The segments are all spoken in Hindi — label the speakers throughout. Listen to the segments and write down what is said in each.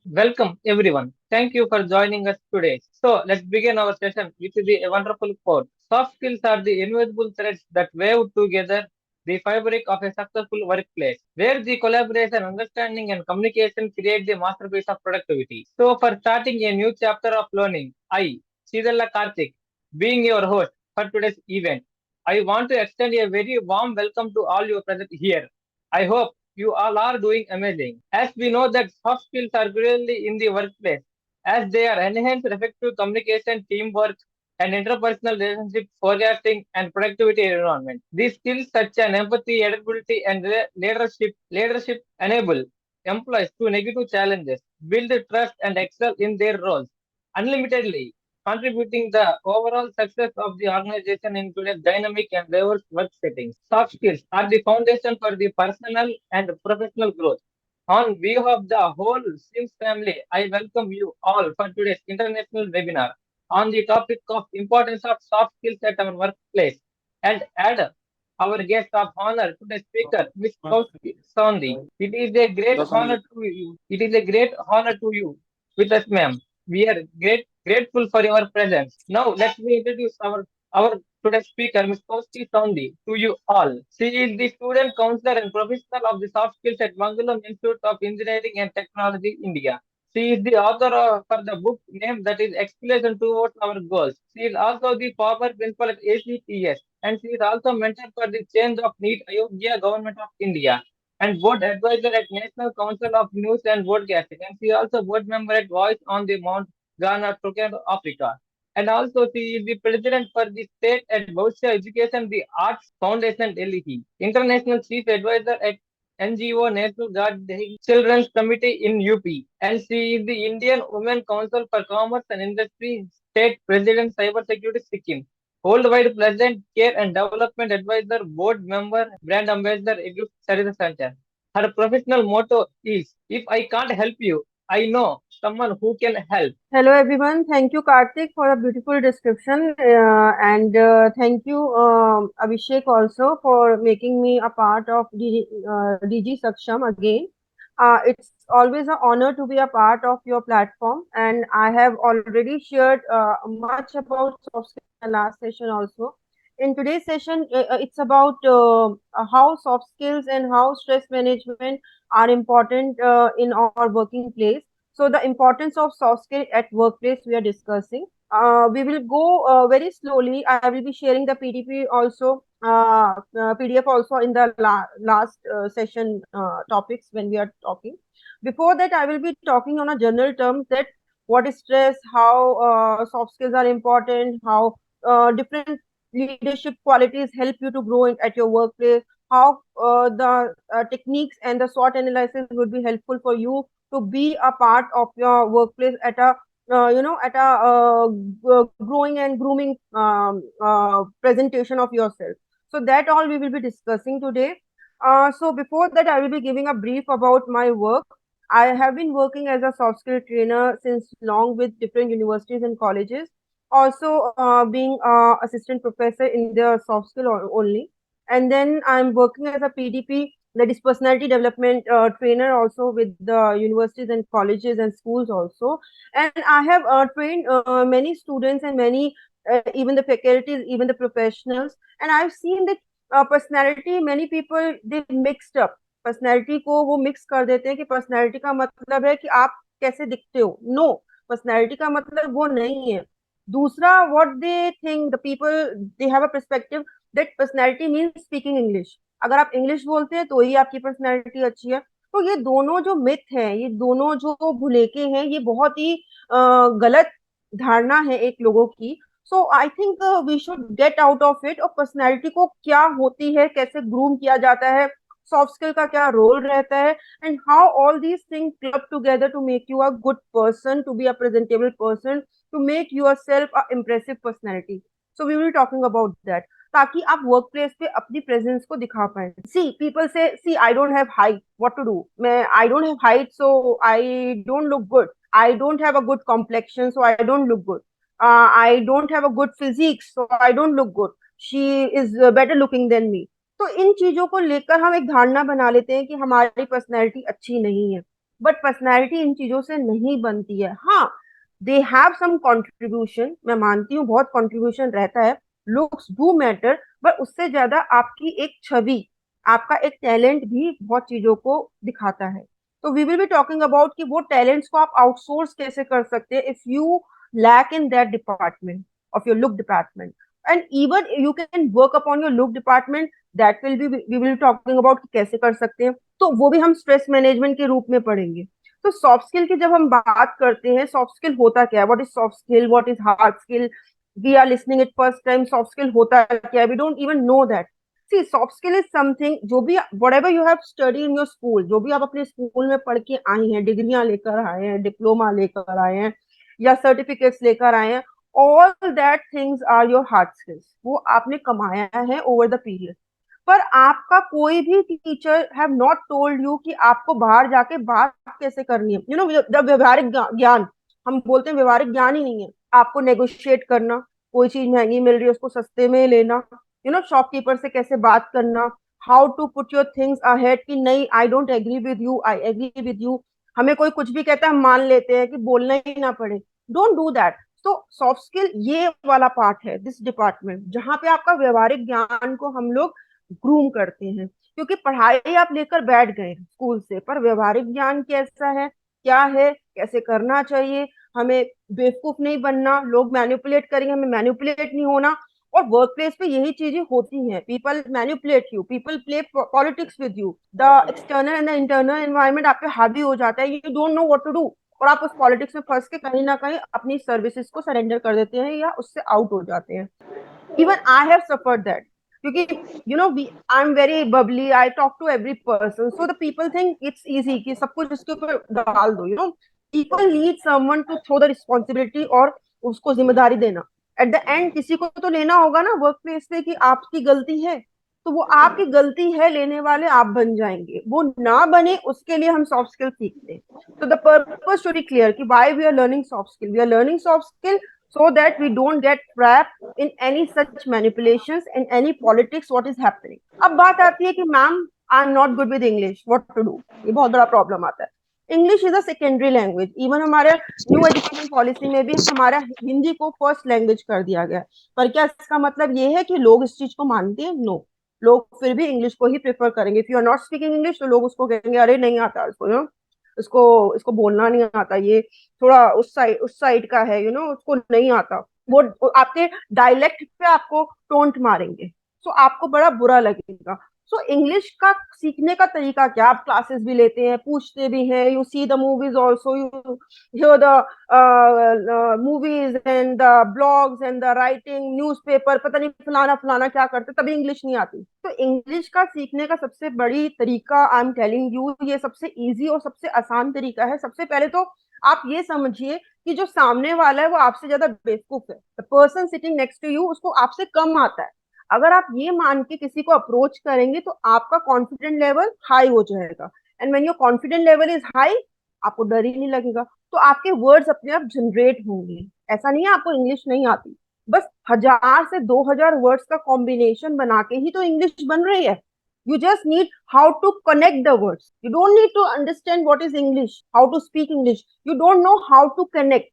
Speaker 1: Welcome everyone. Thank you for joining us today. So let's begin our session with the wonderful quote. Soft skills are the invisible threads that weave together the fabric of a successful workplace, where the collaboration, understanding, and communication create the masterpiece of productivity. So for starting a new chapter of learning, I, Sridhara Karthik, being your host for today's event, I want to extend a very warm welcome to all you present here. I hope you all are doing amazing. As we know that soft skills are crucially in the workplace, as they are enhanced effective communication, teamwork, and interpersonal relationship forecasting and productivity environment. These skills such as empathy, adaptability, and leadership enable employees to negative challenges, build trust, and excel in their roles unlimitedly, contributing the overall success of the organization in today's dynamic and diverse work settings. Soft skills are the foundation for the personal and professional growth. On behalf of the whole Sims family, I welcome you all for today's international webinar on the topic of importance of soft skills at our workplace. And add our guest of honor, today's speaker, Ms. Kaushik Sandhi. It is a great honor to you. It is a great honor to you with us, ma'am. We are grateful for your presence. Now, let me introduce our today's speaker, Ms. Kaushik Sandhi, to you all. She is the student counselor and professional of the soft skills at Mangalam Institute of Engineering and Technology, India. She is the author for the book name that is Exploration Towards Our Goals. She is also the former principal at ACTS and she is also mentor for the change of NEET Ayodhya Government of India and board advisor at National Council of News and Broadcasting. And she is also board member at Voice on the Mount Ghana, Token, Africa. And also she is the president for the State at Bhausha Education, the Arts Foundation, Delhi. International chief advisor at NGO National Guardian Children's Committee in UP. And she is the Indian Women Council for Commerce and Industry State President Cybersecurity Sikkim. Worldwide President Care and Development Advisor, Board Member, Brand Ambassador, Executive Service Center. Her professional motto is, if I can't help you, I know someone who can help.
Speaker 2: Hello everyone. Thank you Karthik for a beautiful description and thank you Abhishek also for making me a part of DG Saksham again. It's always an honor to be a part of your platform and I have already shared much about soft skills in the last session also. In today's session, it's about how soft skills and how stress management are important in our working place. So the importance of soft skill at workplace we are discussing. We will go very slowly. I will be sharing the PDP also, PDF also in the last session topics when we are talking. Before that, I will be talking on a general terms that what is stress, how soft skills are important, how different leadership qualities help you to grow at your workplace, how the techniques and the SWOT analysis would be helpful for you to be a part of your workplace at a at a growing and grooming presentation of yourself. So that all we will be discussing today. So before that, I will be giving a brief about my work. I have been working as a soft skill trainer since long with different universities and colleges. Also, being assistant professor in the soft skill only, and then I'm working as a PDP, that is personality development trainer also with the universities and colleges and schools also. And I have trained many students and many even the faculties, even the professionals. And I've seen that personality, many people they mixed up personality को वो मिक्स कर देते हैं कि पर्सनैलिटी का मतलब है कि आप कैसे दिखते हो नो पर्सनैलिटी का मतलब वो नहीं है दूसरा what they think the people they have a perspective that personality means speaking English अगर आप इंग्लिश बोलते हैं तो ही आपकी पर्सनैलिटी अच्छी है तो ये दोनों जो मिथ है ये दोनों जो भुलेखे हैं ये बहुत ही गलत धारणा है एक लोगों की so I think we should get out of it और पर्सनैलिटी को क्या होती है कैसे ग्रूम किया जाता है सॉफ्ट स्किल का क्या रोल रहता है and how all these thing club together to make you a good person to be a presentable person to make yourself a impressive personality so we will talking about that ताकि आप वर्क प्लेस पे अपनी प्रेजेंस को दिखा पाए सी पीपल से see I don't have height what to do मैं I don't have height so I don't look good I don't have a good complexion so I don't look good I don't have a good physique, so I don't look good. She is better looking than me. तो इन चीजों को लेकर हम एक धारणा बना लेते हैं कि हमारी पर्सनैलिटी अच्छी नहीं है बट पर्सनैलिटी इन चीजों से नहीं बनती है। हाँ, दे हैव सम कंट्रीब्यूशन, मैं मानती हूँ बहुत कंट्रीब्यूशन रहता है, लुक्स डू मैटर, बट उससे ज्यादा आपकी एक छवि, आपका एक टैलेंट भी बहुत चीजों को दिखाता है। तो we will be talking about कि वो टैलेंट्स को आप आउटसोर्स कैसे कर सकते हैं if you lack in that department of your look department, and even you can work upon your look department, that will be we will talking about कैसे कर सकते हैं। तो वो भी हम स्ट्रेस मैनेजमेंट के रूप में पढ़ेंगे। तो सॉफ्ट स्किल की जब हम बात करते हैं, सॉफ्ट स्किल होता क्या है, what is soft skill, what is hard skill, we are listening it first time, soft skill होता क्या है, we don't even know that. See soft skill is something, जो भी whatever you have studied in your school, जो भी आप अपने स्कूल में पढ़ के आई हैं, डिग्रियां लेकर आए हैं, डिप्लोमा लेकर आए हैं या सर्टिफिकेट्स लेकर आए हैं, all that things are your hard skills, वो आपने कमाया है ओवर द पीरियड। पर आपका कोई भी teacher have not told you कि आपको बाहर जाके बात कैसे करनी है। यू नो, जब व्यवहारिक ज्ञान, हम बोलते हैं व्यवहारिक ज्ञान ही नहीं है, आपको नेगोशिएट करना, कोई चीज महंगी मिल रही है उसको सस्ते में लेना, यू नो, शॉपकीपर से कैसे बात करना, how to put your things ahead कि नहीं I don't agree with you, I agree with you, हमें कोई कुछ भी कहता है हम मान लेते हैं कि बोलना ही ना पड़े, डोंट डू दैट। तो सॉफ्ट स्किल ये वाला पार्ट है, दिस डिपार्टमेंट, जहां पे आपका व्यवहारिक ज्ञान को हम लोग ग्रूम करते हैं। क्योंकि पढ़ाई आप लेकर बैठ गए स्कूल से, पर व्यवहारिक ज्ञान कैसा है, क्या है, कैसे करना चाहिए, हमें बेवकूफ नहीं बनना, लोग मैनिपुलेट करेंगे हमें मैनिपुलेट नहीं होना। और वर्क प्लेस पे यही चीजें होती हैं, people manipulate you, people play politics with you, the external and the internal environment आप पे हावी हो जाता है, you don't know what to do, और आप उस पॉलिटिक्स में फंस के कहीं ना कहीं अपनी सर्विसेज को सरेंडर कर देते हैं या उससे आउट हो जाते हैं। Even I have suffered that, क्योंकि you know I am very bubbly, I talk to every person, so the people think it's easy कि सब कुछ उसके ऊपर डाल दो, you know, people need someone to throw the responsibility और उसको जिम्मेदारी देना। एट द एंड किसी को तो लेना होगा ना वर्क प्लेस पे कि आपकी गलती है, तो वो आपकी गलती है लेने वाले आप बन जाएंगे, वो ना बने उसके लिए हम सॉफ्ट स्किल सीखते हैं। तो the purpose should be clear कि why we are learning soft skill, we are learning soft skill so that we don't get trapped in any such manipulations in any politics what is happening। अब बात आती है कि ma'am I am not good with English, what to do, ये बहुत बड़ा प्रॉब्लम आता है। English is a secondary language, even हमारे न्यू एजुकेशन पॉलिसी में भी हमारा हिंदी को फर्स्ट लैंग्वेज कर दिया गया। पर क्या इसका मतलब ये है कि लोग इस चीज को मानते हैं? नो, लोग फिर भी इंग्लिश को ही प्रेफर करेंगे। If you are not speaking English तो लोग उसको कहेंगे अरे नहीं आता इसको, यू नो, इसको इसको बोलना नहीं आता, ये थोड़ा उस साइड का है, यू नो, उसको नहीं आता, वो आपके डायलेक्ट पे आपको टोंट मारेंगे, सो आपको बड़ा बुरा लगेगा। सो इंग्लिश का सीखने का तरीका क्या, आप क्लासेस भी लेते हैं, पूछते भी हैं, you see the movies also, you here the movies and the blogs and the writing newspaper, पता नहीं फलाना फलाना क्या करते, तभी इंग्लिश नहीं आती। तो इंग्लिश का सीखने का सबसे बड़ी तरीका, आई एम टेलिंग यू, ये सबसे इजी और सबसे आसान तरीका है। सबसे पहले तो आप ये समझिए कि जो सामने वाला है वो आपसे ज्यादा बेवकूफ है, the person sitting next to you उसको आपसे कम आता है। अगर आप ये मान के किसी को अप्रोच करेंगे तो आपका कॉन्फिडेंट लेवल हाई हो जाएगा, and when your confident level is high, आपको डर ही नहीं लगेगा, तो आपके वर्ड्स अपने आप जनरेट होंगे। ऐसा नहीं है आपको इंग्लिश नहीं आती, बस 1000 से 2000 वर्ड्स का कॉम्बिनेशन बना के ही तो इंग्लिश बन रही है। You just need how to connect the words. You don't need to understand what is English, how to speak English. You don't know how to connect.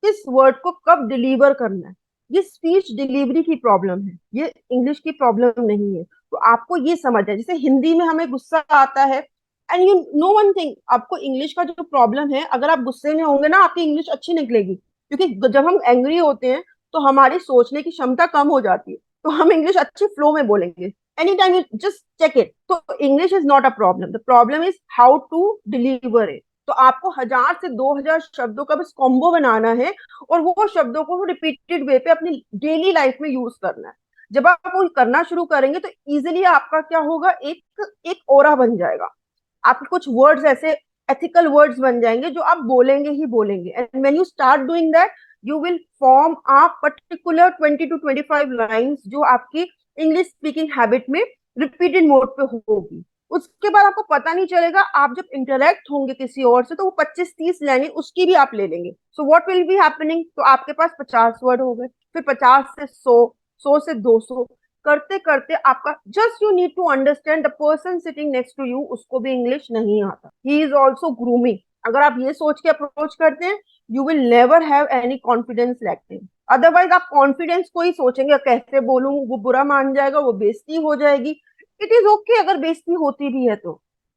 Speaker 2: किस वर्ड को कब डिलीवर करना है, ये स्पीच डिलीवरी की प्रॉब्लम है, ये इंग्लिश की प्रॉब्लम नहीं है। तो आपको ये समझ है, जैसे हिंदी में हमें गुस्सा आता है, and you no one thing, आपको इंग्लिश का जो प्रॉब्लम है, अगर आप गुस्से में होंगे ना आपकी इंग्लिश अच्छी निकलेगी, क्योंकि जब हम एंग्री होते हैं तो हमारी सोचने की क्षमता कम हो जाती है, तो हम इंग्लिश अच्छी फ्लो में बोलेंगे। anytime you just check it, तो English is not a problem, the problem is how to deliver it। तो आपको 1000 से 2000 शब्दों का बस कॉम्बो बनाना है और वो शब्दों को रिपीटेड वे पे अपनी डेली लाइफ में यूज करना है। जब आप वो करना शुरू करेंगे तो इजिली आपका क्या होगा, एक एक ओरा बन जाएगा, आपके कुछ वर्ड्स ऐसे एथिकल वर्ड्स बन जाएंगे जो आप बोलेंगे ही बोलेंगे, and when you start doing that you will form a particular 20 to 25 lines जो आपकी इंग्लिश स्पीकिंग हैबिट में रिपीटेड मोड पे होगी। उसके बाद आपको पता नहीं चलेगा, आप जब इंटरेक्ट होंगे किसी और से तो वो 25-30 लाइनें उसकी भी आप ले लेंगे। So what will be happening, तो आपके पास 50 वर्ड हो गए, फिर 50 से 100, 100 से 200, करते करते आपका, just you need to understand the person sitting next to you उसको भी इंग्लिश नहीं आता, ही इज ऑल्सो ग्रूमिंग, अगर आप ये सोच के अप्रोच करते हैं, you will never have any confidence lacking. Otherwise आप कॉन्फिडेंस को ही सोचेंगे, कैसे बोलूं, वो बुरा मान जाएगा, वो बेइज्जती हो जाएगी। इट इज ओके अगर बेइज्जती होती भी है तो,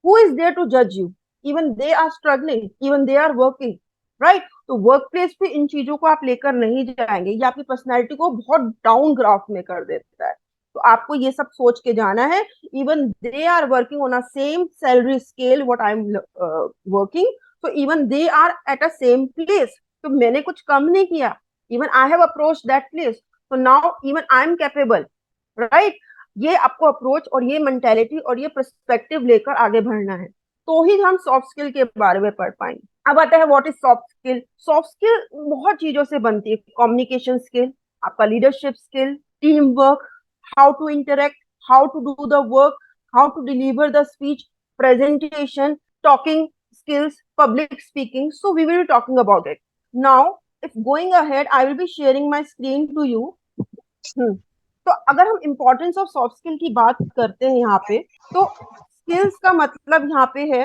Speaker 2: हु इज देयर टू जज you? Even they are struggling, even they are working, right? तो वर्क प्लेस पे इन चीजों को आप लेकर नहीं जाएंगे, ये आपकी पर्सनैलिटी को बहुत डाउन ग्राफ में कर देता है। तो आपको ये सब सोच के जाना है, even they are working on a same salary scale what I am working, so even they are at a same place, तो मैंने कुछ कम नहीं किया, even I have approached that place, so now even I am capable, right? ये आपको अप्रोच और ये मेंटेलिटी और ये पर्सपेक्टिव लेकर आगे बढ़ना है, तो ही हम सॉफ्ट स्किल के बारे में पढ़ पाएंगे। अब आता है what is soft skill. Soft skill बहुत चीजों से बनती है, कम्युनिकेशन स्किल, आपका leadership skill, team work, how to interact, how to do the work, how to deliver the speech, presentation, talking skills, public speaking. So we will be talking about it. Now, if going ahead, I will be sharing my screen to you. तो अगर हम इम्पोर्टेंस ऑफ सॉफ्ट स्किल की बात करते हैं यहाँ पे, तो स्किल्स का मतलब यहाँ पे है,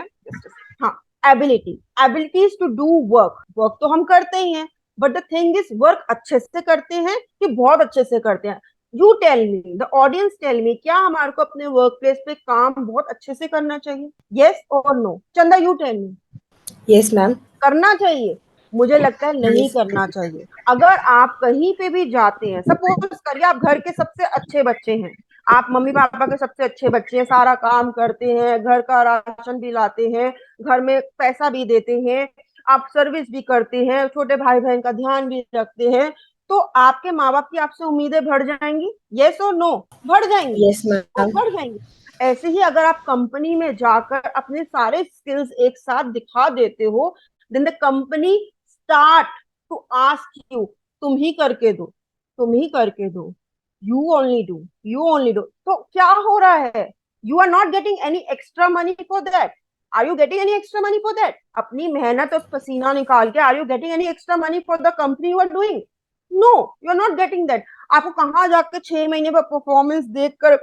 Speaker 2: हाँ, ability, abilities to do work. Work तो हम करते ही हैं, but the thing is work अच्छे से करते हैं कि बहुत अच्छे से करते हैं? You tell me, the audience tell me, क्या हमारे को अपने वर्क प्लेस पे काम बहुत अच्छे से करना चाहिए? यस और no? Chanda, you tell me.
Speaker 3: Yes ma'am.
Speaker 2: करना चाहिए? मुझे लगता है नहीं करना चाहिए। अगर आप कहीं पे भी जाते हैं, सपोज करिए आप घर के सबसे अच्छे बच्चे हैं, आप मम्मी पापा के सबसे अच्छे बच्चे हैं, सारा काम करते हैं, घर का राशन भी लाते हैं, घर में पैसा भी देते हैं, आप सर्विस भी करते हैं, छोटे भाई बहन का ध्यान भी रखते हैं, तो आपके माँ बाप की आपसे उम्मीदें बढ़ जाएंगी? यस और नो? बढ़ जाएंगी?
Speaker 3: Yes ma'am.
Speaker 2: बढ़ जाएंगी। ऐसे ही अगर आप कंपनी में जाकर अपने सारे स्किल्स एक साथ दिखा देते हो, then the company start to ask you, तुम ही करके दो, तुम ही करके दो, you only do, you only do. तो क्या हो रहा है? You are not getting any extra money for that. Are you getting any extra money for that? अपनी मेहनत और पसीना निकाल के are you getting any extra money for the company you are doing? No, you are not getting that. आपको कहाँ जाकर 6 महीने पर परफॉर्मेंस देखकर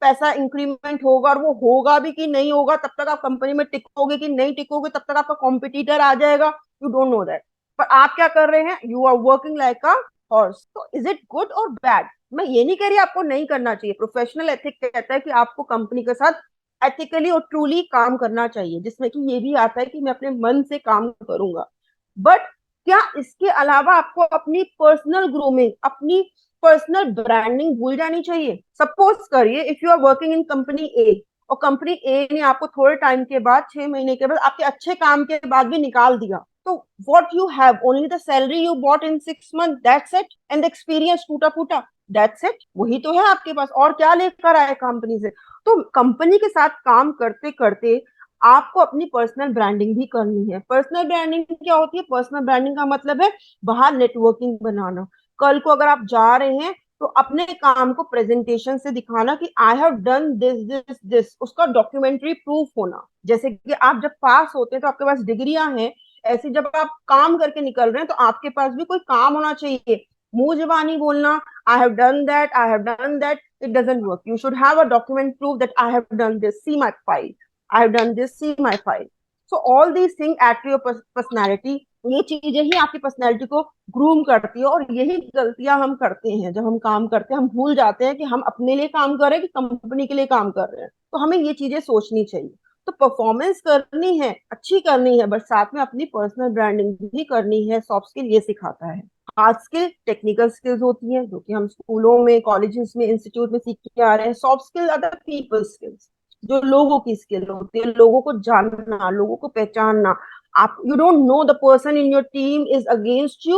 Speaker 2: पैसा इंक्रीमेंट होगा, और वो होगा भी कि नहीं होगा, तब तक आप कंपनी में टिकोगे कि नहीं टिकोगे, तब तक आपका कॉम्पिटिटर आ जाएगा, यू डोंट नो दैट। पर आप क्या कर रहे हैं? You are working like a horse. तो इज इट गुड और बैड? मैं ये नहीं कह रही आपको नहीं करना चाहिए, प्रोफेशनल एथिक कहता है कि आपको कंपनी के साथ एथिकली और ट्रूली काम करना चाहिए, जिसमें कि ये भी आता है कि मैं अपने मन से काम करूंगा। बट क्या इसके अलावा आपको अपनी पर्सनल ग्रूमिंग, अपनी पर्सनल ब्रांडिंग भूल जानी चाहिए? सपोज करिए if you are working in company A, और कंपनी ए ने आपको थोड़े टाइम के बाद, 6 महीने के बाद, आपके अच्छे काम के बाद भी निकाल दिया, तो what you have? Only the salary you bought in 6 months, that's it, and the experience टूटा फूटा, दैट्स इट। वही तो है आपके पास, और क्या लेकर आए कंपनी से? तो कंपनी के साथ काम करते करते आपको अपनी पर्सनल ब्रांडिंग भी करनी है। पर्सनल ब्रांडिंग क्या होती है? पर्सनल ब्रांडिंग का मतलब है बाहर नेटवर्किंग बनाना। कल को अगर आप जा रहे हैं तो अपने काम को प्रेजेंटेशन से दिखाना कि I have done this this this, उसका डॉक्यूमेंट्री प्रूफ होना। जैसे कि आप जब पास होते हैं तो आपके पास डिग्रियां हैं, ऐसे जब आप काम करके निकल रहे हैं तो आपके पास भी कोई काम होना चाहिए। मुंह जबानी बोलना I have done that, I have done that, it doesn't work. You should have a document proof that I have done this, see my file, I have done this, see my file. So all these thing add to your personality. ये चीजें ही आपकी पर्सनैलिटी को ग्रूम करती है, और यही गलतियां हम करते हैं जब हम काम करते हैं। हम भूल जाते हैं कि हम अपने लिए काम कर रहे हैं कि कंपनी के लिए काम कर रहे हैं। तो हमें ये चीजें सोचनी चाहिए। तो परफॉर्मेंस करनी है, अच्छी करनी है, बट साथ में अपनी पर्सनल ब्रांडिंग भी करनी है। सॉफ्ट स्किल ये सिखाता है। हार्ड स्किल टेक्निकल स्किल्स होती हैं, जो कि हम स्कूलों में, कॉलेजेस में, इंस्टीट्यूट में सीख के आ रहे हैं। Soft skill other people skills, जो लोगों की स्किल होती है, लोगों को जानना, लोगों को पहचानना। आप, you don't know the person in your team is against you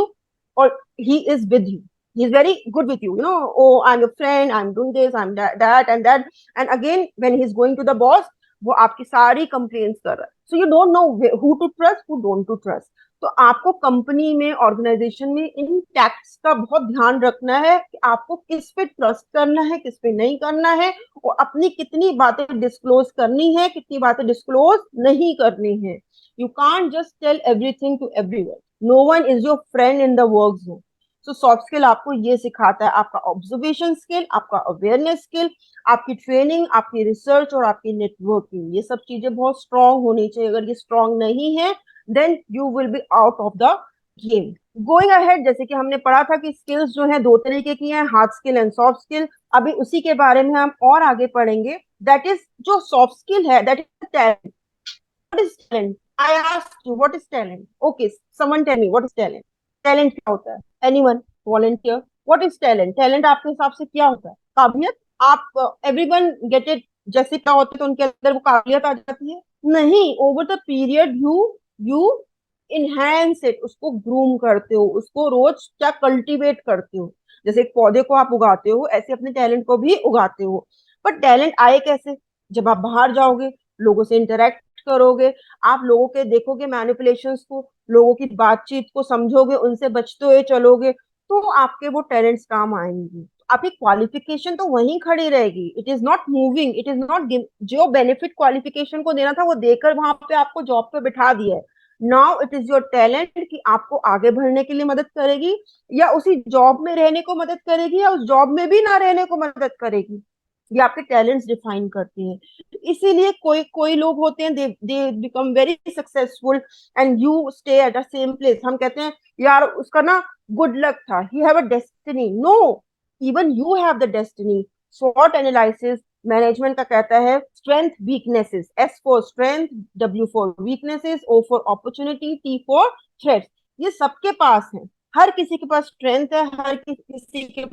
Speaker 2: or he is with you, he is very good with you, you know, oh I'm your friend, I'm doing this, I'm that and that, and again when he's going to the boss, वो आपकी सारी कंप्लेंट्स कर रहा है। So you don't no who to trust, who don't to trust। तो आपको कंपनी में, ऑर्गेनाइजेशन में इन टैक्ट्स का बहुत ध्यान रखना है कि आपको किस पे ट्रस्ट करना है, किस पे नहीं करना है, और अपनी कितनी बातें डिस्क्लोज करनी है, कितनी बातें डिस्क्लोज नहीं करनी है। You can't just tell everything to everyone. No one is your friend in the work zone. So soft skill आपको ये सिखाता है, आपका ऑब्जर्वेशन स्किल, आपका अवेयरनेस स्किल, आपकी ट्रेनिंग, आपकी रिसर्च और आपकी नेटवर्किंग, ये सब चीजें बहुत स्ट्रांग होनी चाहिए। अगर ये स्ट्रांग नहीं है then you will be out of the game. Going ahead, जैसे कि हमने पढ़ा था कि स्किल्स जो है दो तरीके की हैं, hard skill and soft skill. अभी उसी के बारे में हम और आगे पढ़ेंगे। दैट इज जो सॉफ्ट स्किल है, that is talent. What is talent? I asked you, what is talent? Okay, someone tell me, what is talent? Talent क्या होता है? Anyone? Volunteer? What is talent? Talent आपके हिसाब से क्या होता है? काबिलियत? आप everyone get it, जैसे क्या होता है तो उनके अंदर वो काबिलियत आ जाती है? नहीं, over the period you enhance it, उसको ग्रूम करते हो, उसको रोज क्या कल्टीवेट करते हो। जैसे एक पौधे को आप उगाते हो, ऐसे अपने टैलेंट को भी उगाते हो। पर टैलेंट आए कैसे? जब आप बाहर जाओगे, लोगों से इंटरेक्ट करोगे, आप लोगों के देखोगे मैनिपुलेशंस को, लोगों की बातचीत को समझोगे, उनसे बचते हुए चलोगे, तो आपके वो टैलेंट्स काम आएंगे। आपकी क्वालिफिकेशन तो वहीं खड़ी रहेगी, it is not moving, it is not, जो बेनिफिट क्वालिफिकेशन को देना था वो देकर वहां पे आपको जॉब पे बिठा दिया है। Now it is your talent कि आपको आगे बढ़ने के लिए मदद करेगी, या उसी जॉब में रहने को मदद करेगी, या उस जॉब में भी ना रहने को मदद करेगी। ये आपके टैलेंट्स डिफाइन करती हैं। इसीलिए कोई कोई लोग होते हैं, they they become very successful and you stay at the same place. हम कहते हैं यार उसका ना गुड लक था, he have a destiny. No, even you have the destiny. स्वॉट एनालिसिस मैनेजमेंट का कहता है strength weaknesses, S for strength, W for weaknesses, O for opportunity, T for threats. ये सबके पास है, हर किसी के पास स्ट्रेंथ है, हर किसी के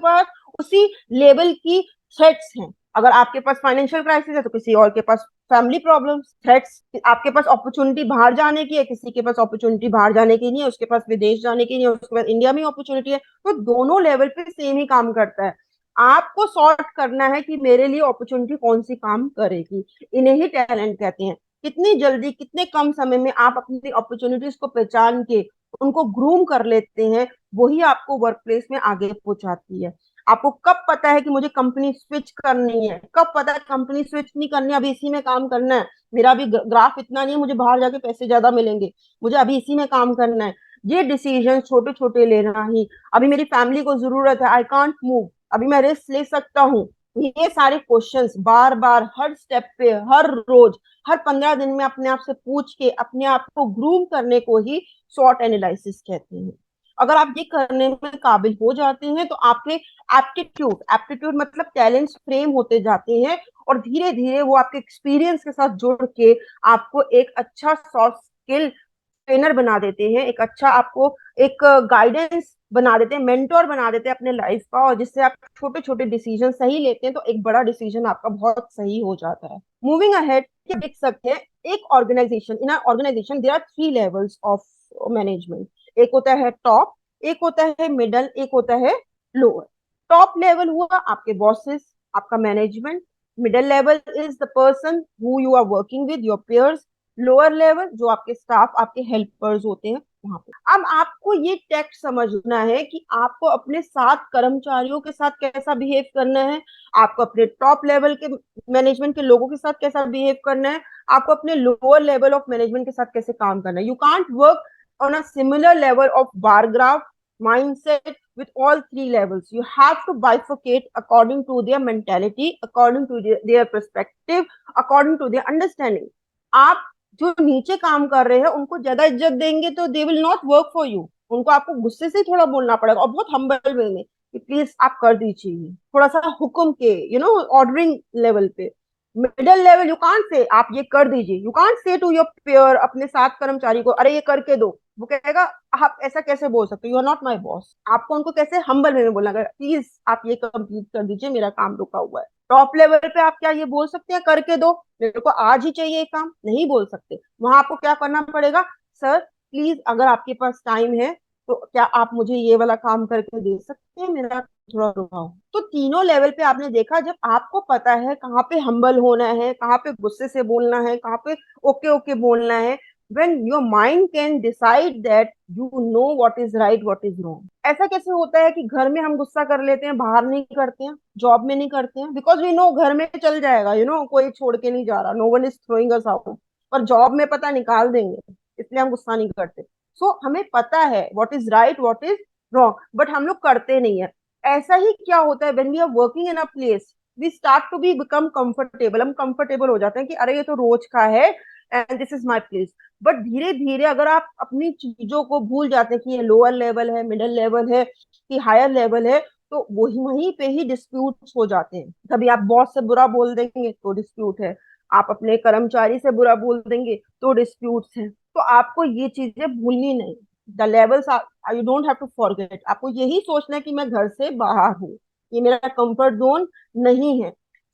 Speaker 2: पास उसी लेवल की थ्रेट्स हैं। अगर आपके पास फाइनेंशियल क्राइसिस है तो किसी और के पास फैमिली प्रॉब्लम्स, थ्रेट्स। आपके पास अपॉर्चुनिटी बाहर जाने की है, किसी के पास अपॉर्चुनिटी बाहर जाने की नहीं है, उसके पास विदेश जाने की नहीं है, उसके पास इंडिया में अपॉर्चुनिटी है। तो दोनों लेवल पे सेम ही काम करता है। आपको सॉर्ट करना है कि मेरे लिए अपॉर्चुनिटी कौन सी काम करेगी। इन्हें ही टैलेंट कहते हैं। कितनी जल्दी, कितने कम समय में आप अपनी अपॉर्चुनिटीज को पहचान के उनको ग्रूम कर लेते हैं, वही आपको वर्क प्लेस में आगे पहुंचाती है। आपको कब पता है कि मुझे कंपनी स्विच करनी है, कब पता है कंपनी स्विच नहीं करनी, अभी इसी में काम करना है, मेरा अभी ग्राफ इतना नहीं है, मुझे बाहर जाके पैसे ज्यादा मिलेंगे, मुझे अभी इसी में काम करना है। ये डिसीजन छोटे छोटे लेना ही, अभी मेरी फैमिली को जरूरत है, आई कांट मूव, अभी मैं रिस्क ले सकता हूँ। ये सारे क्वेश्चंस बार बार, हर स्टेप पे, हर रोज, हर 15 दिन में अपने आप से पूछ के अपने आप को ग्रूम करने को ही शॉर्ट एनालिसिस कहते हैं। अगर आप ये करने में काबिल हो जाते हैं तो आपके एप्टीट्यूड, एप्टीट्यूड मतलब टैलेंट्स फ्रेम होते जाते हैं, और धीरे धीरे वो आपके एक्सपीरियंस के साथ जुड़ के आपको एक अच्छा सॉफ्ट स्किल ट्रेनर बना देते हैं, एक अच्छा आपको एक गाइडेंस बना देते हैं, मेंटोर बना देते हैं अपने लाइफ का, और जिससे आप छोटे छोटे डिसीजन सही लेते हैं तो एक बड़ा डिसीजन आपका बहुत सही हो जाता है। मूविंग अहेड, देख सकते हैं एक organisation, in organisation there are 3 levels of management. एक होता है टॉप, एक होता है मिडल, एक होता है लोअर। टॉप लेवल हुआ आपके बॉसेस, आपका management. Middle level is the person who you are working with, your peers. Lower level जो आपके स्टाफ, आपके हेल्पर्स होते हैं वहां पे। अब आपको ये टैक्ट समझना है कि आपको अपने साथ कर्मचारियों के साथ कैसा बिहेव करना है, आपको अपने टॉप लेवल के मैनेजमेंट के लोगों के साथ कैसा बिहेव करना है, आपको अपने लोअर लेवल ऑफ मैनेजमेंट के साथ कैसे काम करना है। You can't work on a similar level of bar graph mindset with all 3 levels. You have to bifurcate according to their mentality, according to their perspective, according to their understanding. आप जो नीचे काम कर रहे हैं उनको ज्यादा इज्जत देंगे तो they will not work for you. उनको आपको गुस्से से थोड़ा बोलना पड़ेगा, और बहुत हम्बल वे में कि प्लीज आप कर दीजिए, थोड़ा सा हुक्म के, ऑर्डरिंग लेवल पे। Middle level you can't say आप ये कर दीजिए, you can't say to your peer, अपने साथ कर्मचारी को, अरे ये करके दो। वो कहेगा आप ऐसा कैसे बोल सकते हो, you are not my boss. आपको उनको कैसे हम्बल वे में बोलना, प्लीज आप ये कंप्लीट कर दीजिए, मेरा काम रुका हुआ है। टॉप लेवल पे आप क्या ये बोल सकते हैं करके दो, मेरे को आज ही चाहिए काम, नहीं बोल सकते। वहां आपको क्या करना पड़ेगा, सर प्लीज अगर आपके पास टाइम है तो क्या आप मुझे ये वाला काम करके दे सकते हैं, मेरा थोड़ा रुका हो। तो तीनों लेवल पे आपने देखा, जब आपको पता है कहाँ पे हम्बल होना है, कहाँ पे गुस्से से बोलना है, कहाँ पे ओके ओके बोलना है, when your mind can decide that you know what is right, what is wrong. ऐसा कैसे होता है कि घर में हम गुस्सा कर लेते हैं, बाहर नहीं करते हैं, जॉब में नहीं करते हैं, बिकॉज वी नो घर में चल जाएगा, कोई छोड़ के नहीं जा रहा, no one is throwing us out. पर जॉब में पता निकाल देंगे, इसलिए हम गुस्सा नहीं करते। सो हमें पता है what is right what is wrong, but हम लोग करते नहीं है। ऐसा ही क्या होता है when we are working in a place, we start to be become comfortable, हम कंफर्टेबल हो जाते हैं कि अरे ये तो रोज का है and this is my place. But धीरे धीरे अगर आप अपनी चीजों को भूल जाते हैं कि ये लोअर लेवल है, मिडिल लेवल है कि हायर लेवल है, तो वही वहीं पे ही डिस्प्यूट हो जाते हैं। कभी आप बॉस से बुरा बोल देंगे तो डिस्प्यूट है, आप अपने कर्मचारी से बुरा बोल देंगे तो डिस्प्यूट्स है। तो आपको ये चीजें भूलनी नहीं। The levels you don't have to forget, आपको यही सोचना है कि मैं घर से बाहर हूँ, ये मेरा कंफर्ट जोन नहीं है।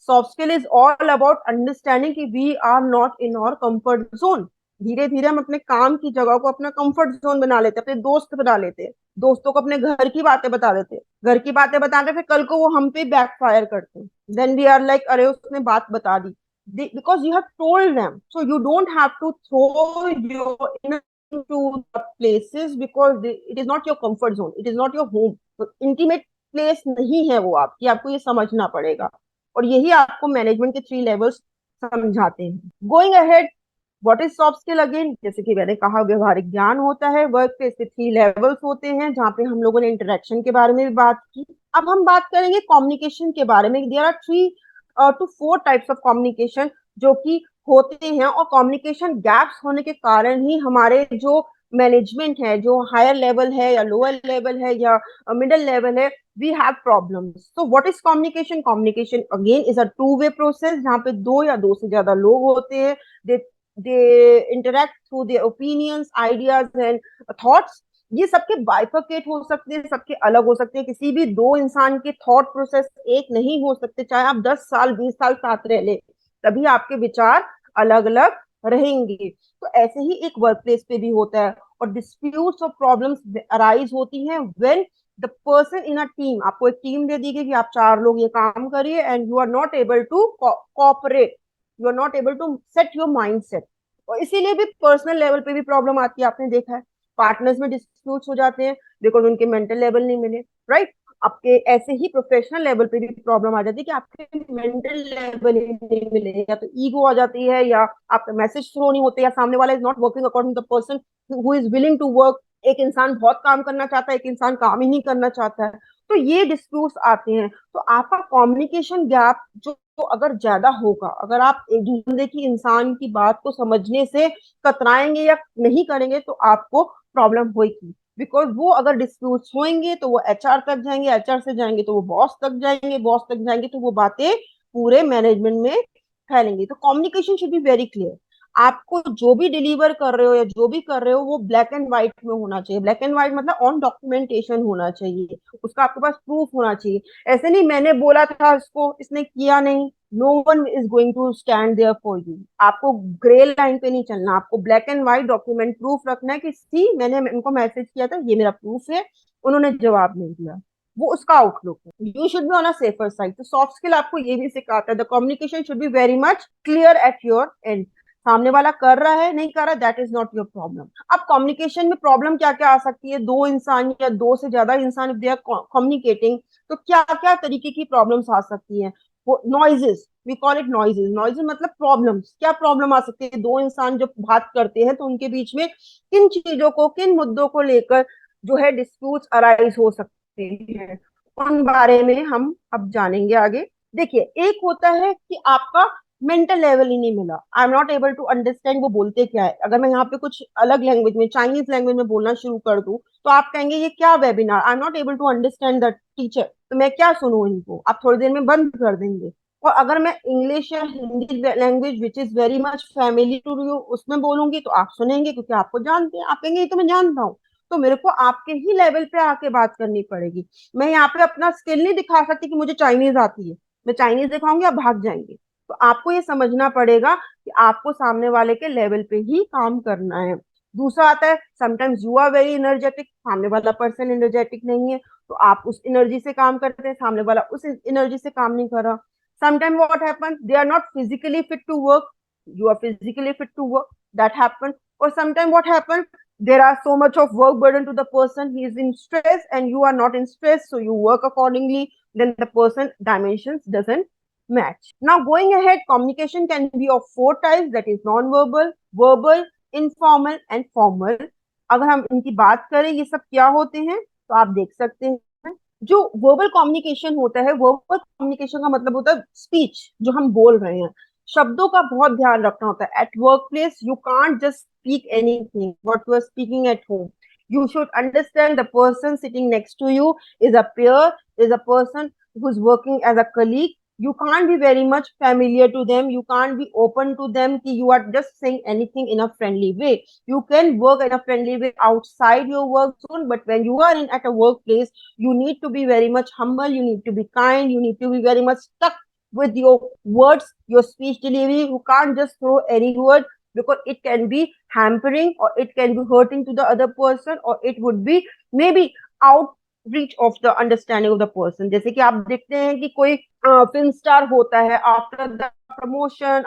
Speaker 2: Soft skill is all about understanding कि we are not in our comfort zone. धीरे धीरे हम अपने काम की जगह को अपना कंफर्ट जोन बना लेते हैं, अपने दोस्त बना लेते हैं, दोस्तों को अपने घर की बातें बता देते हैं, घर की बातें बताते फिर कल को वो हम पे बैकफायर करते हैं। देन वी आर लाइक अरे उसने बात बता दी, because you have told them, so you don't have to throw your inner into the places because it is not your comfort zone, it is not your home, तो intimate place नहीं है वो आपकी, आपको ये समझना पड़ेगा। और यही आपको मैनेजमेंट के 3 लेवल्स समझाते हैं। Going ahead, what is soft skill again, जैसे कि मैंने कहा व्यवहारिक ज्ञान होता है। वर्क प्लेस के 3 लेवल्स होते हैं जहाँ पे हम लोगों ने इंटरेक्शन के बारे में भी बात की। अब हम बात करेंगे कम्युनिकेशन के बारे में। There are 3 to 4 types of communication जो कि होते हैं, और कम्युनिकेशन गैप्स होने के कारण ही हमारे जो मैनेजमेंट है, जो हायर लेवल है या लोअर लेवल है या मिडिल लेवल है, we have problems. So what is communication? Communication again is a two way process जहाँ पे 2 या 2 से ज्यादा लोग होते हैं। They they interact through their opinions, ideas and thoughts. ये सबके बाइफरकेट हो सकते हैं, सबके अलग हो सकते हैं। किसी भी 2 इंसान के थॉट प्रोसेस एक नहीं हो सकते, चाहे आप 10 साल 20 साल साथ रह ले, तभी आपके विचार अलग अलग रहेंगे। तो ऐसे ही एक वर्क प्लेस पे भी होता है। और डिस्प्यूट्स और प्रॉब्लम्स अराइज होती हैं when the person in a team, आपको एक टीम दे दी गई कि आप 4 लोग ये काम करिए and you are not able to cooperate, you are not able to set your mind set. और इसीलिए भी पर्सनल लेवल पे भी प्रॉब्लम आती है, आपने देखा है पार्टनर्स में डिस्प्यूट्स हो जाते हैं बिकॉज उनके मेंटल लेवल नहीं मिले, राइट। आपके ऐसे ही प्रोफेशनल लेवल पे भी प्रॉब्लम आ जाती है कि आपके मेंटल लेवल ही नहीं मिले, या तो ईगो आ जाती है, या आपका मैसेज थ्रो नहीं होते, या सामने वाला is not working according to the person who is willing to work. एक इंसान बहुत काम करना चाहता है, एक इंसान काम ही नहीं करना चाहता है, तो ये डिस्प्यूट्स आते हैं। तो आपका कम्युनिकेशन गैप जो तो अगर ज्यादा होगा, अगर आप एक दूसरे की इंसान की बात को समझने से कतराएंगे या नहीं करेंगे, तो आपको प्रॉब्लम होगी। बिकॉज वो अगर डिस्प्यूट्स होंगे तो वो एचआर तक जाएंगे, एचआर से जाएंगे तो वो बॉस तक जाएंगे, बॉस तक जाएंगे तो वो बातें पूरे मैनेजमेंट में फैलेंगी। तो communication should be very clear. आपको जो भी डिलीवर कर रहे हो या जो भी कर रहे हो वो ब्लैक एंड व्हाइट में होना चाहिए। ब्लैक एंड व्हाइट मतलब ऑन डॉक्यूमेंटेशन होना चाहिए, उसका आपके पास प्रूफ होना चाहिए। ऐसे नहीं मैंने बोला था इसको इसने किया नहीं, no one is going to stand there for you. आपको ग्रे लाइन पे नहीं चलना, आपको black and white document proof रखना है कि सी मैंने इनको मैसेज किया था, ये मेरा प्रूफ है, उन्होंने जवाब नहीं दिया। वो उसका आउटलुक है। You should be on a safer side. तो सॉफ्ट स्किल आपको ये भी सिखाता है, the communication should be very much clear at your and. सामने वाला कर रहा है नहीं कर रहा, that is not your problem. अब कम्युनिकेशन में प्रॉब्लम क्या क्या आ सकती है? 2 इंसान या 2 से ज्यादा इंसान इफ दे आर कम्युनिकेटिंग, तो क्या क्या तरीके की प्रॉब्लम्स आ सकती हैं? वो noises, we call it noises. Noises मतलब प्रॉब्लम्स। क्या प्रॉब्लम आ सकती है? 2 इंसान जब बात करते हैं तो उनके बीच में किन चीजों को, किन मुद्दों को लेकर जो है डिस्प्यूट्स अराइज हो सकते हैं, उन बारे में हम अब जानेंगे आगे। देखिए, एक होता है कि आपका मेंटल लेवल ही नहीं मिला, I am not able to understand वो बोलते क्या है। अगर मैं यहाँ पे कुछ अलग लैंग्वेज में, चाइनीज लैंग्वेज में बोलना शुरू कर दूं, तो आप कहेंगे ये क्या webinar, I am not able to understand the teacher, तो मैं क्या सुनूं इनको, आप थोड़ी देर में बंद कर देंगे। और अगर मैं इंग्लिश या Hindi language which is very much family to you उसमें बोलूंगी, तो आप सुनेंगे क्योंकि आपको जानते हैं, आप कहेंगे ये तो मैं जानता हूँ। तो मेरे को आपके ही लेवल पे आके बात करनी पड़ेगी। मैं यहाँ पे अपना स्किल नहीं दिखा सकती कि मुझे चाइनीज आती है, मैं चाइनीज दिखाऊंगी आप भाग जाएंगे। तो आपको ये समझना पड़ेगा कि आपको सामने वाले के लेवल पे ही काम करना है। दूसरा आता है sometimes you are very energetic, सामने वाला पर्सन एनर्जेटिक नहीं है, तो आप उस एनर्जी से काम करते हैं, सामने वाला उस एनर्जी से काम नहीं कर रहा। Sometime what happen, they are not physically fit to work, you are physically fit to work, that happen. Or sometimes what happen, there are so much of work burden to the person, he is in stress and you are not in stress, so you work accordingly, then the person dimensions doesn't match. Now going ahead, communication can be of 4 types, that is non-verbal, verbal, informal and formal. अगर हम इनकी बात करें ये सब क्या होते हैं, तो आप देख सकते हैं जो वर्बल कम्युनिकेशन होता है, वर्बल कम्युनिकेशन का मतलब होता है स्पीच, जो हम बोल रहे हैं, शब्दों का बहुत ध्यान रखना होता है। At work place you can't just speak anything what you are speaking at home. You should understand the person sitting next to you is a peer, is a person who's working as a colleague. You can't be very much familiar to them. You can't be open to them. Ki you are just saying anything in a friendly way. You can work in a friendly way outside your work zone, but when you are in at a workplace, you need to be very much humble. You need to be kind. You need to be very much stuck with your words, your speech delivery. You can't just throw any word because it can be hampering or it can be hurting to the other person or it would be maybe outreach of the understanding of the person। जैसे कि आप देखते हैं कि कोई फिल्म स्टार होता है, after the promotion,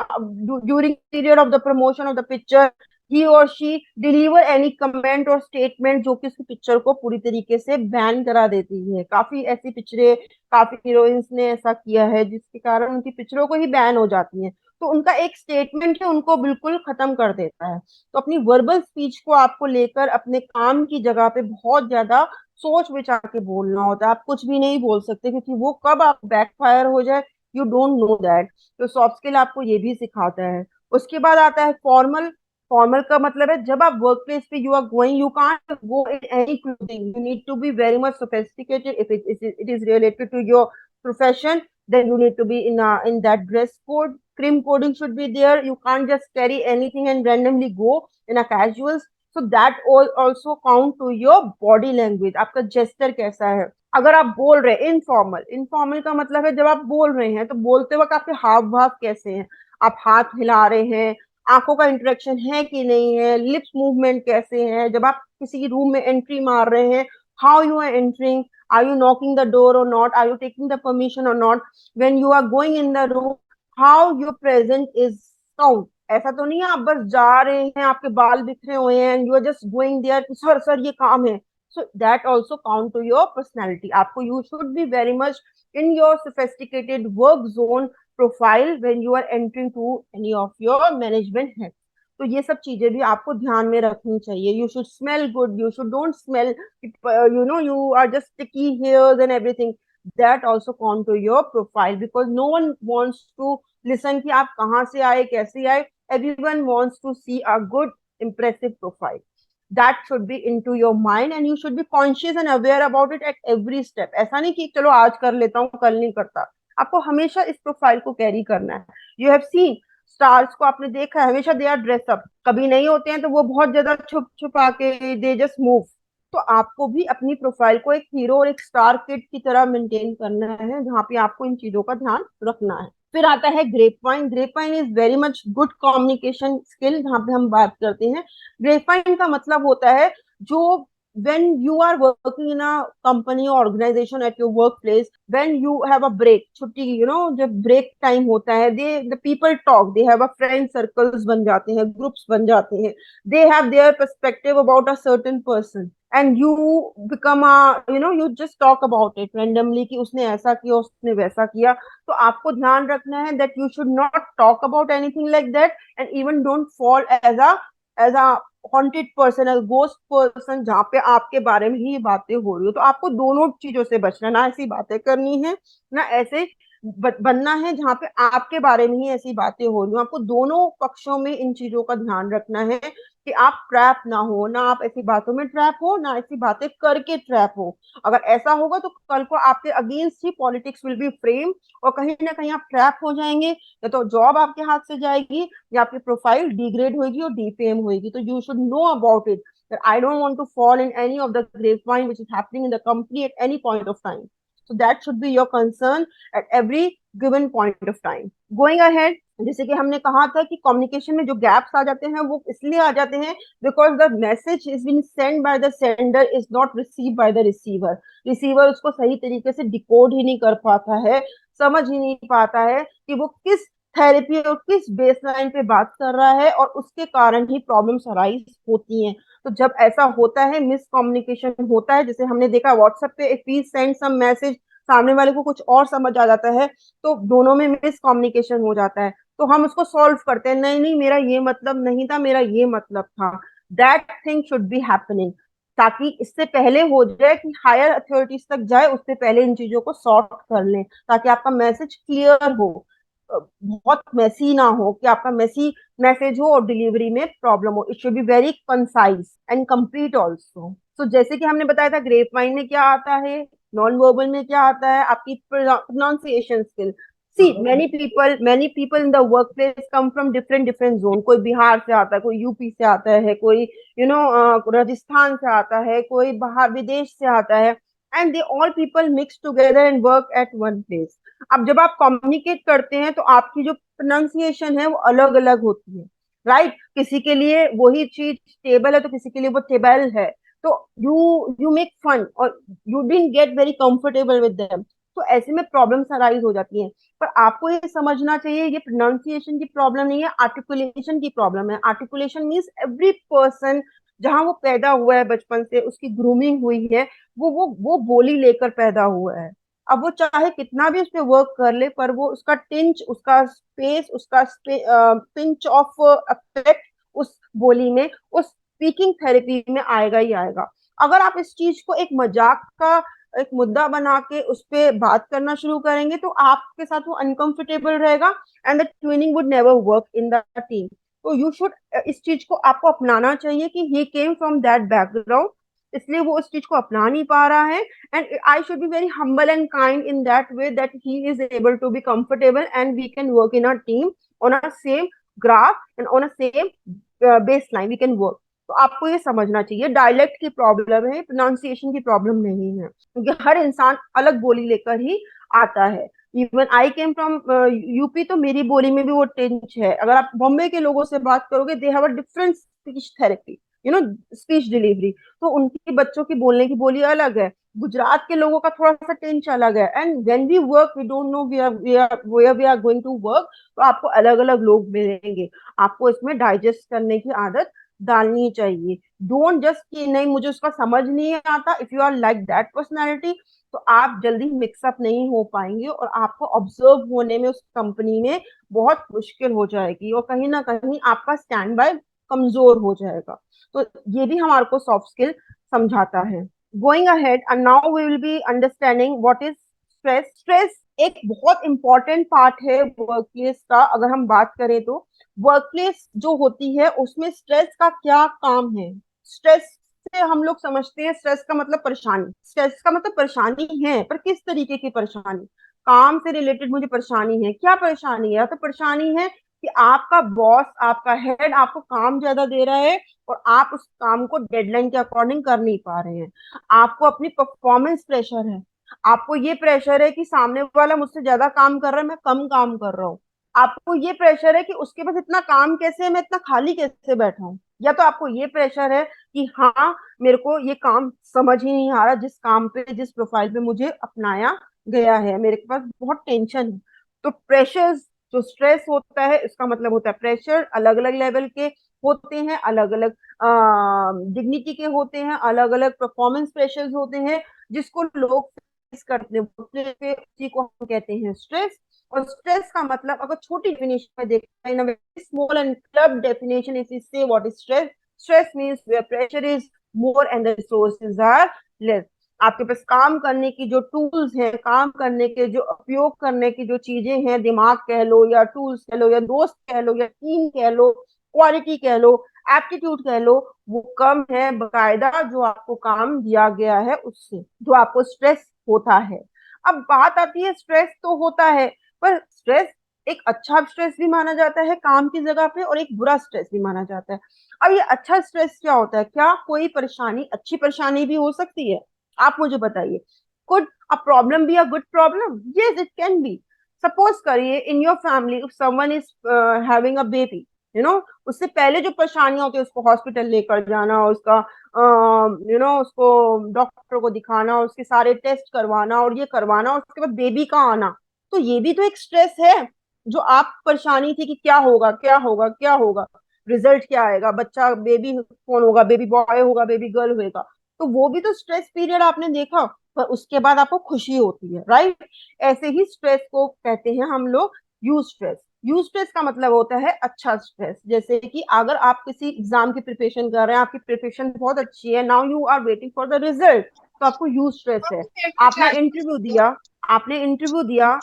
Speaker 2: during period of the promotion of the picture, he और शी डिलीवर एनी कमेंट और स्टेटमेंट जो कि उसकी पिक्चर को पूरी तरीके से बैन करा देती है। काफी ऐसी पिक्चरें, काफी हीरोइंस ने ऐसा किया है जिसके कारण उनकी पिक्चरों को ही बैन हो जाती हैं। तो उनका एक स्टेटमेंट है उनको बिल्कुल खत्म कर देता है। तो अपनी वर्बल स्पीच को आपको लेकर अपने काम की जगह पे बहुत ज्यादा सोच विचार के बोलना होता है। आप कुछ भी नहीं बोल सकते क्योंकि वो कब आप बैकफायर हो जाए, यू डोंट नो दैट। तो सॉफ्ट स्किल आपको ये भी सिखाता है। उसके बाद आता है फॉर्मल। फॉर्मल का मतलब है जब आप वर्क प्लेस पे you are going, you can't go in any clothing, you need to be very much sophisticated if it is related to your profession, then you need to be in that dress code. Crim coding should be there. You can't just carry anything and randomly go in a casuals. So that all also count to your body language. आपका gesture कैसा है। अगर आप बोल रहे हैं इनफॉर्मल, इनफॉर्मल का मतलब है जब आप बोल रहे हैं तो बोलते वक्त आपके हाव भाव कैसे हैं, आप हाथ हिला रहे हैं, आंखों का इंटरेक्शन है कि नहीं है, लिप्स मूवमेंट कैसे हैं, जब आप किसी रूम में एंट्री मार रहे हैं, how you are entering, are you knocking the door or not, are you taking the permission or not, when you are going in the room, how your present is count। ऐसा तो नहीं है आप बस जा रहे हैं, आपके बाल बिखरे हुए हैं and you are just going there sir sir ये काम है। So that also count to your personality. आपको you should be very much in your sophisticated work zone profile when you are entering to any of your management है। तो ये सब चीजें भी आपको ध्यान में रखनी चाहिए। You should smell good, you should don't smell you are just sticky hairs and everything। that also count to your profile because no one wants to listen कि आप कहाँ से आए, कैसे आए। everyone wants to see a good impressive profile that should be into your mind and you should be conscious and aware about it at every step। ऐसा नहीं कि चलो आज कर लेता हूँ कल नहीं करता, आपको हमेशा इस प्रोफाइल को कैरी करना है। यू हैव सीन स्टार्स को आपने देखा है, हमेशा दे आर ड्रेसअप, कभी नहीं होते हैं तो वो बहुत ज्यादा छुप छुपा के दे जस्ट मूव। तो आपको भी अपनी प्रोफाइल को एक हीरो और एक स्टार किड की तरह मेंटेन करना है जहाँ पे आपको इन चीजों का ध्यान रखना है। फिर आता है grapevine. Grapevine is very much good communication skill जहाँ पे हम बात करते हैं। ग्रेपवाइन का मतलब होता है जो when you are working in a company or organization at your workplace, when you have a break, छुट्टी, जब ब्रेक टाइम होता है, the people talk, they have a friend circles बन जाते हैं, ग्रुप्स बन जाते हैं, they have their perspective about a certain person and you become a you just talk about it randomly कि उसने ऐसा किया उसने वैसा किया। तो आपको ध्यान रखना है that you should not talk about anything like that and even don't fall as a haunted person, ghost person जहाँ पे आपके बारे में ही बातें हो रही हो। तो आपको दोनों चीजों से बचना, ना ऐसी बातें करनी है ना ऐसे बनना है जहाँ पे आपके बारे में ही ऐसी बातें हो रही हो। आपको दोनों पक्षों में इन चीजों का ध्यान रखना है कि आप ट्रैप ना हो, ना आप ऐसी बातों में ट्रैप हो, ना ऐसी बातें करके ट्रैप हो। अगर ऐसा होगा तो कल को आपके against he politics will be frame और कहीं ना कहीं आप ट्रैप हो जाएंगे, या तो जॉब आपके हाथ से जाएगी या आपकी प्रोफाइल डिग्रेड होगी और डीफेम होगी। तो you should know about it that I don't want to fall in any of the grapevine which is happening in the company at any point of time. So that should be your concern at every given point of time. Going ahead, जैसे कि हमने कहा था कि कम्युनिकेशन में जो गैप्स आ जाते हैं वो इसलिए आ जाते हैं because the message is been send by the sender is not receive by the receiver. Receiver उसको सही तरीके से डिकोड ही नहीं कर पाता है, समझ ही नहीं पाता है कि वो किस थेरेपी और किस बेसलाइन पे बात कर रहा है और उसके कारण ही प्रॉब्लम्स अराइज होती हैं। तो जब ऐसा होता है, मिसकम्युनिकेशन होता है, जैसे हमने देखा व्हाट्सएप पे if we send some message, सामने वाले को कुछ और समझ आ जाता है तो दोनों में मिसकम्युनिकेशन हो जाता है। तो हम उसको सॉल्व करते हैं, नहीं नहीं मेरा ये मतलब नहीं था, मेरा ये मतलब था। That thing should be happening, ताकि इससे पहले हो जाए कि हायर अथॉरिटीज तक जाए, उससे पहले इन चीजों को सॉर्ट कर लें, ताकि आपका मैसेज क्लियर हो, बहुत मेसी ना हो, कि आपका मेसी मैसेज हो और डिलीवरी में प्रॉब्लम हो। It should be very concise and complete also. तो जैसे कि हमने बताया था, ग्रेप वाइन में क्या आता है, नॉन वर्बल में क्या आता है, आपकी pronunciation skill. See many people in the work place come from different zone. कोई बिहार से आता है, कोई यूपी से आता है, कोई राजस्थान से आता है, कोई बाहर विदेश से आता है, and they all people mix together and work at one place. अब जब आप कम्युनिकेट करते हैं तो आपकी जो प्रोनाउंसिएशन है वो अलग अलग होती है, राइट? किसी के लिए वही चीज टेबल है तो किसी के लिए वो टेबल है। तो यू मेक फन और you didn't get very comfortable with them, तो ऐसे में प्रॉब्लम्स अराइज हो जाती हैं। पर आपको ये समझना चाहिए, ये प्रोनाउंसिएशन की प्रॉब्लम नहीं है, आर्टिकुलेशन की प्रॉब्लम है। आर्टिकुलेशन मीन्स एवरी पर्सन, जहां वो पैदा हुआ है बचपन से, उसकी ग्रूमिंग हुई है, वो बोली लेकर पैदा हुआ है। अब वो चाहे कितना भी उस पर वर्क कर ले, पर वो उसका टिंच, उसका स्पेस, उसका पिंच ऑफ अफेक्ट उस बोली में, उस स्पीकिंग थेरेपी में आएगा ही आएगा। अगर आप इस चीज को एक मजाक का एक मुद्दा बना के उस पर बात करना शुरू करेंगे तो आपके साथ वो अनकंफर्टेबल रहेगा, and the twinning would never work in the team. तो यू शुड, इस चीज को आपको अपनाना चाहिए कि ही केम फ्रॉम दैट बैकग्राउंड, इसलिए वो उस चीज को अपना नहीं पा रहा है। And I should be very humble and kind in that way that he is able to be comfortable and we can work in a team on a same graph and on a same base line we can work. तो आपको ये समझना चाहिए, डायलेक्ट की प्रॉब्लम है, प्रोनाउंसिएशन की प्रॉब्लम नहीं है, क्योंकि हर इंसान अलग बोली लेकर ही आता है। Even I came from UP, तो मेरी बोली में भी वो टेंच है। अगर आप बॉम्बे के लोगों से बात करोगे, they have a different speech therapy, speech delivery, तो उनकी बच्चों की बोलने की बोली अलग है। गुजरात के लोगों का थोड़ा सा टेंच अलग है। And when we work we don't know we are going to work, तो आपको अलग अलग लोग मिलेंगे। आपको इसमें डाइजेस्ट करने की आदत डालनी चाहिए। डोंट जस्ट कि नहीं मुझे उसका समझ नहीं आता। If you are like that personality, तो आप जल्दी मिक्सअप नहीं हो पाएंगे और आपको ऑब्जर्व होने में उस कंपनी में बहुत मुश्किल हो जाएगी, और कहीं ना कहीं आपका स्टैंड बाय कमजोर हो जाएगा। तो ये भी हमारे को सॉफ्ट स्किल समझाता है। Going ahead, and now we will be understanding what is stress. Stress एक बहुत इंपॉर्टेंट पार्ट है वर्क प्लेस का। अगर हम बात करें तो वर्क प्लेस जो होती है उसमें स्ट्रेस का क्या काम है। स्ट्रेस से हम लोग समझते हैं स्ट्रेस का मतलब परेशानी। स्ट्रेस का मतलब परेशानी है, पर किस तरीके की परेशानी? काम से रिलेटेड मुझे परेशानी है, क्या परेशानी है? तो परेशानी है कि आपका बॉस, आपका हेड आपको काम ज्यादा दे रहा है और आप उस काम को डेडलाइन के अकॉर्डिंग कर नहीं पा रहे हैं। आपको अपनी परफॉर्मेंस प्रेशर है, आपको ये प्रेशर है कि सामने वाला मुझसे ज्यादा काम कर रहा है, मैं कम काम कर रहा हूँ। आपको ये प्रेशर है कि उसके पास इतना काम कैसे है, मैं इतना खाली कैसे बैठा हूँ। या तो आपको ये प्रेशर है कि हाँ, मेरे को ये काम समझ ही नहीं आ रहा, जिस काम पे, जिस प्रोफाइल पे मुझे अपनाया गया है, मेरे पास बहुत टेंशन है। तो प्रेशर, जो स्ट्रेस होता है इसका मतलब होता है प्रेशर। अलग अलग लेवल के होते हैं, अलग अलग डिग्निटी के होते हैं, अलग अलग परफॉर्मेंस प्रेशर्स होते हैं, जिसको लोग फेस करते हैं। उसी को हम कहते हैं स्ट्रेस। और स्ट्रेस का मतलब अगर छोटी डेफिनेशन में देखा in small and club definition, if you say what is stress, stress means where pressure is more and the resources are less. आपके पास काम करने की जो टूल्स हैं, काम करने के जो उपयोग करने की जो चीजें हैं, दिमाग कह लो या टूल्स कह लो या दोस्त कह लो या टीम कह लो, क्वालिटी कह लो, एप्टीट्यूड कह लो, वो कम है बकायदा जो आपको काम दिया गया है उससे, जो आपको स्ट्रेस होता है। अब बात आती है, स्ट्रेस तो होता है, पर स्ट्रेस एक अच्छा स्ट्रेस भी माना जाता है काम की जगह पे, और एक बुरा स्ट्रेस भी माना जाता है। अब ये अच्छा स्ट्रेस क्या होता है? क्या कोई परेशानी अच्छी परेशानी भी हो सकती है? आप मुझे बताइए, could a problem be a good problem? Yes, it can be. Suppose करिए in your family if someone is having a baby, उससे पहले जो परेशानियां होती है, उसको हॉस्पिटल लेकर जाना, उसका उसको डॉक्टर को दिखाना, उसके सारे टेस्ट करवाना और ये करवाना, और उसके बाद बेबी का आना, तो ये भी तो एक स्ट्रेस है। जो आप परेशानी थी कि क्या होगा, क्या होगा, क्या होगा, रिजल्ट क्या आएगा, बच्चा बेबी कौन होगा, बेबी बॉय होगा, बेबी गर्ल होगा, तो वो भी तो स्ट्रेस पीरियड आपने देखा। पर उसके बाद आपको खुशी होती है, राइट? ऐसे ही स्ट्रेस को कहते हैं हम लोग यूज स्ट्रेस। यूज स्ट्रेस का मतलब होता है अच्छा स्ट्रेस। जैसे कि अगर आप किसी एग्जाम की प्रिपरेशन कर रहे हैं, आपकी प्रिपरेशन बहुत अच्छी है, now you are waiting for the result, तो आपको यूज स्ट्रेस है। आपने इंटरव्यू दिया।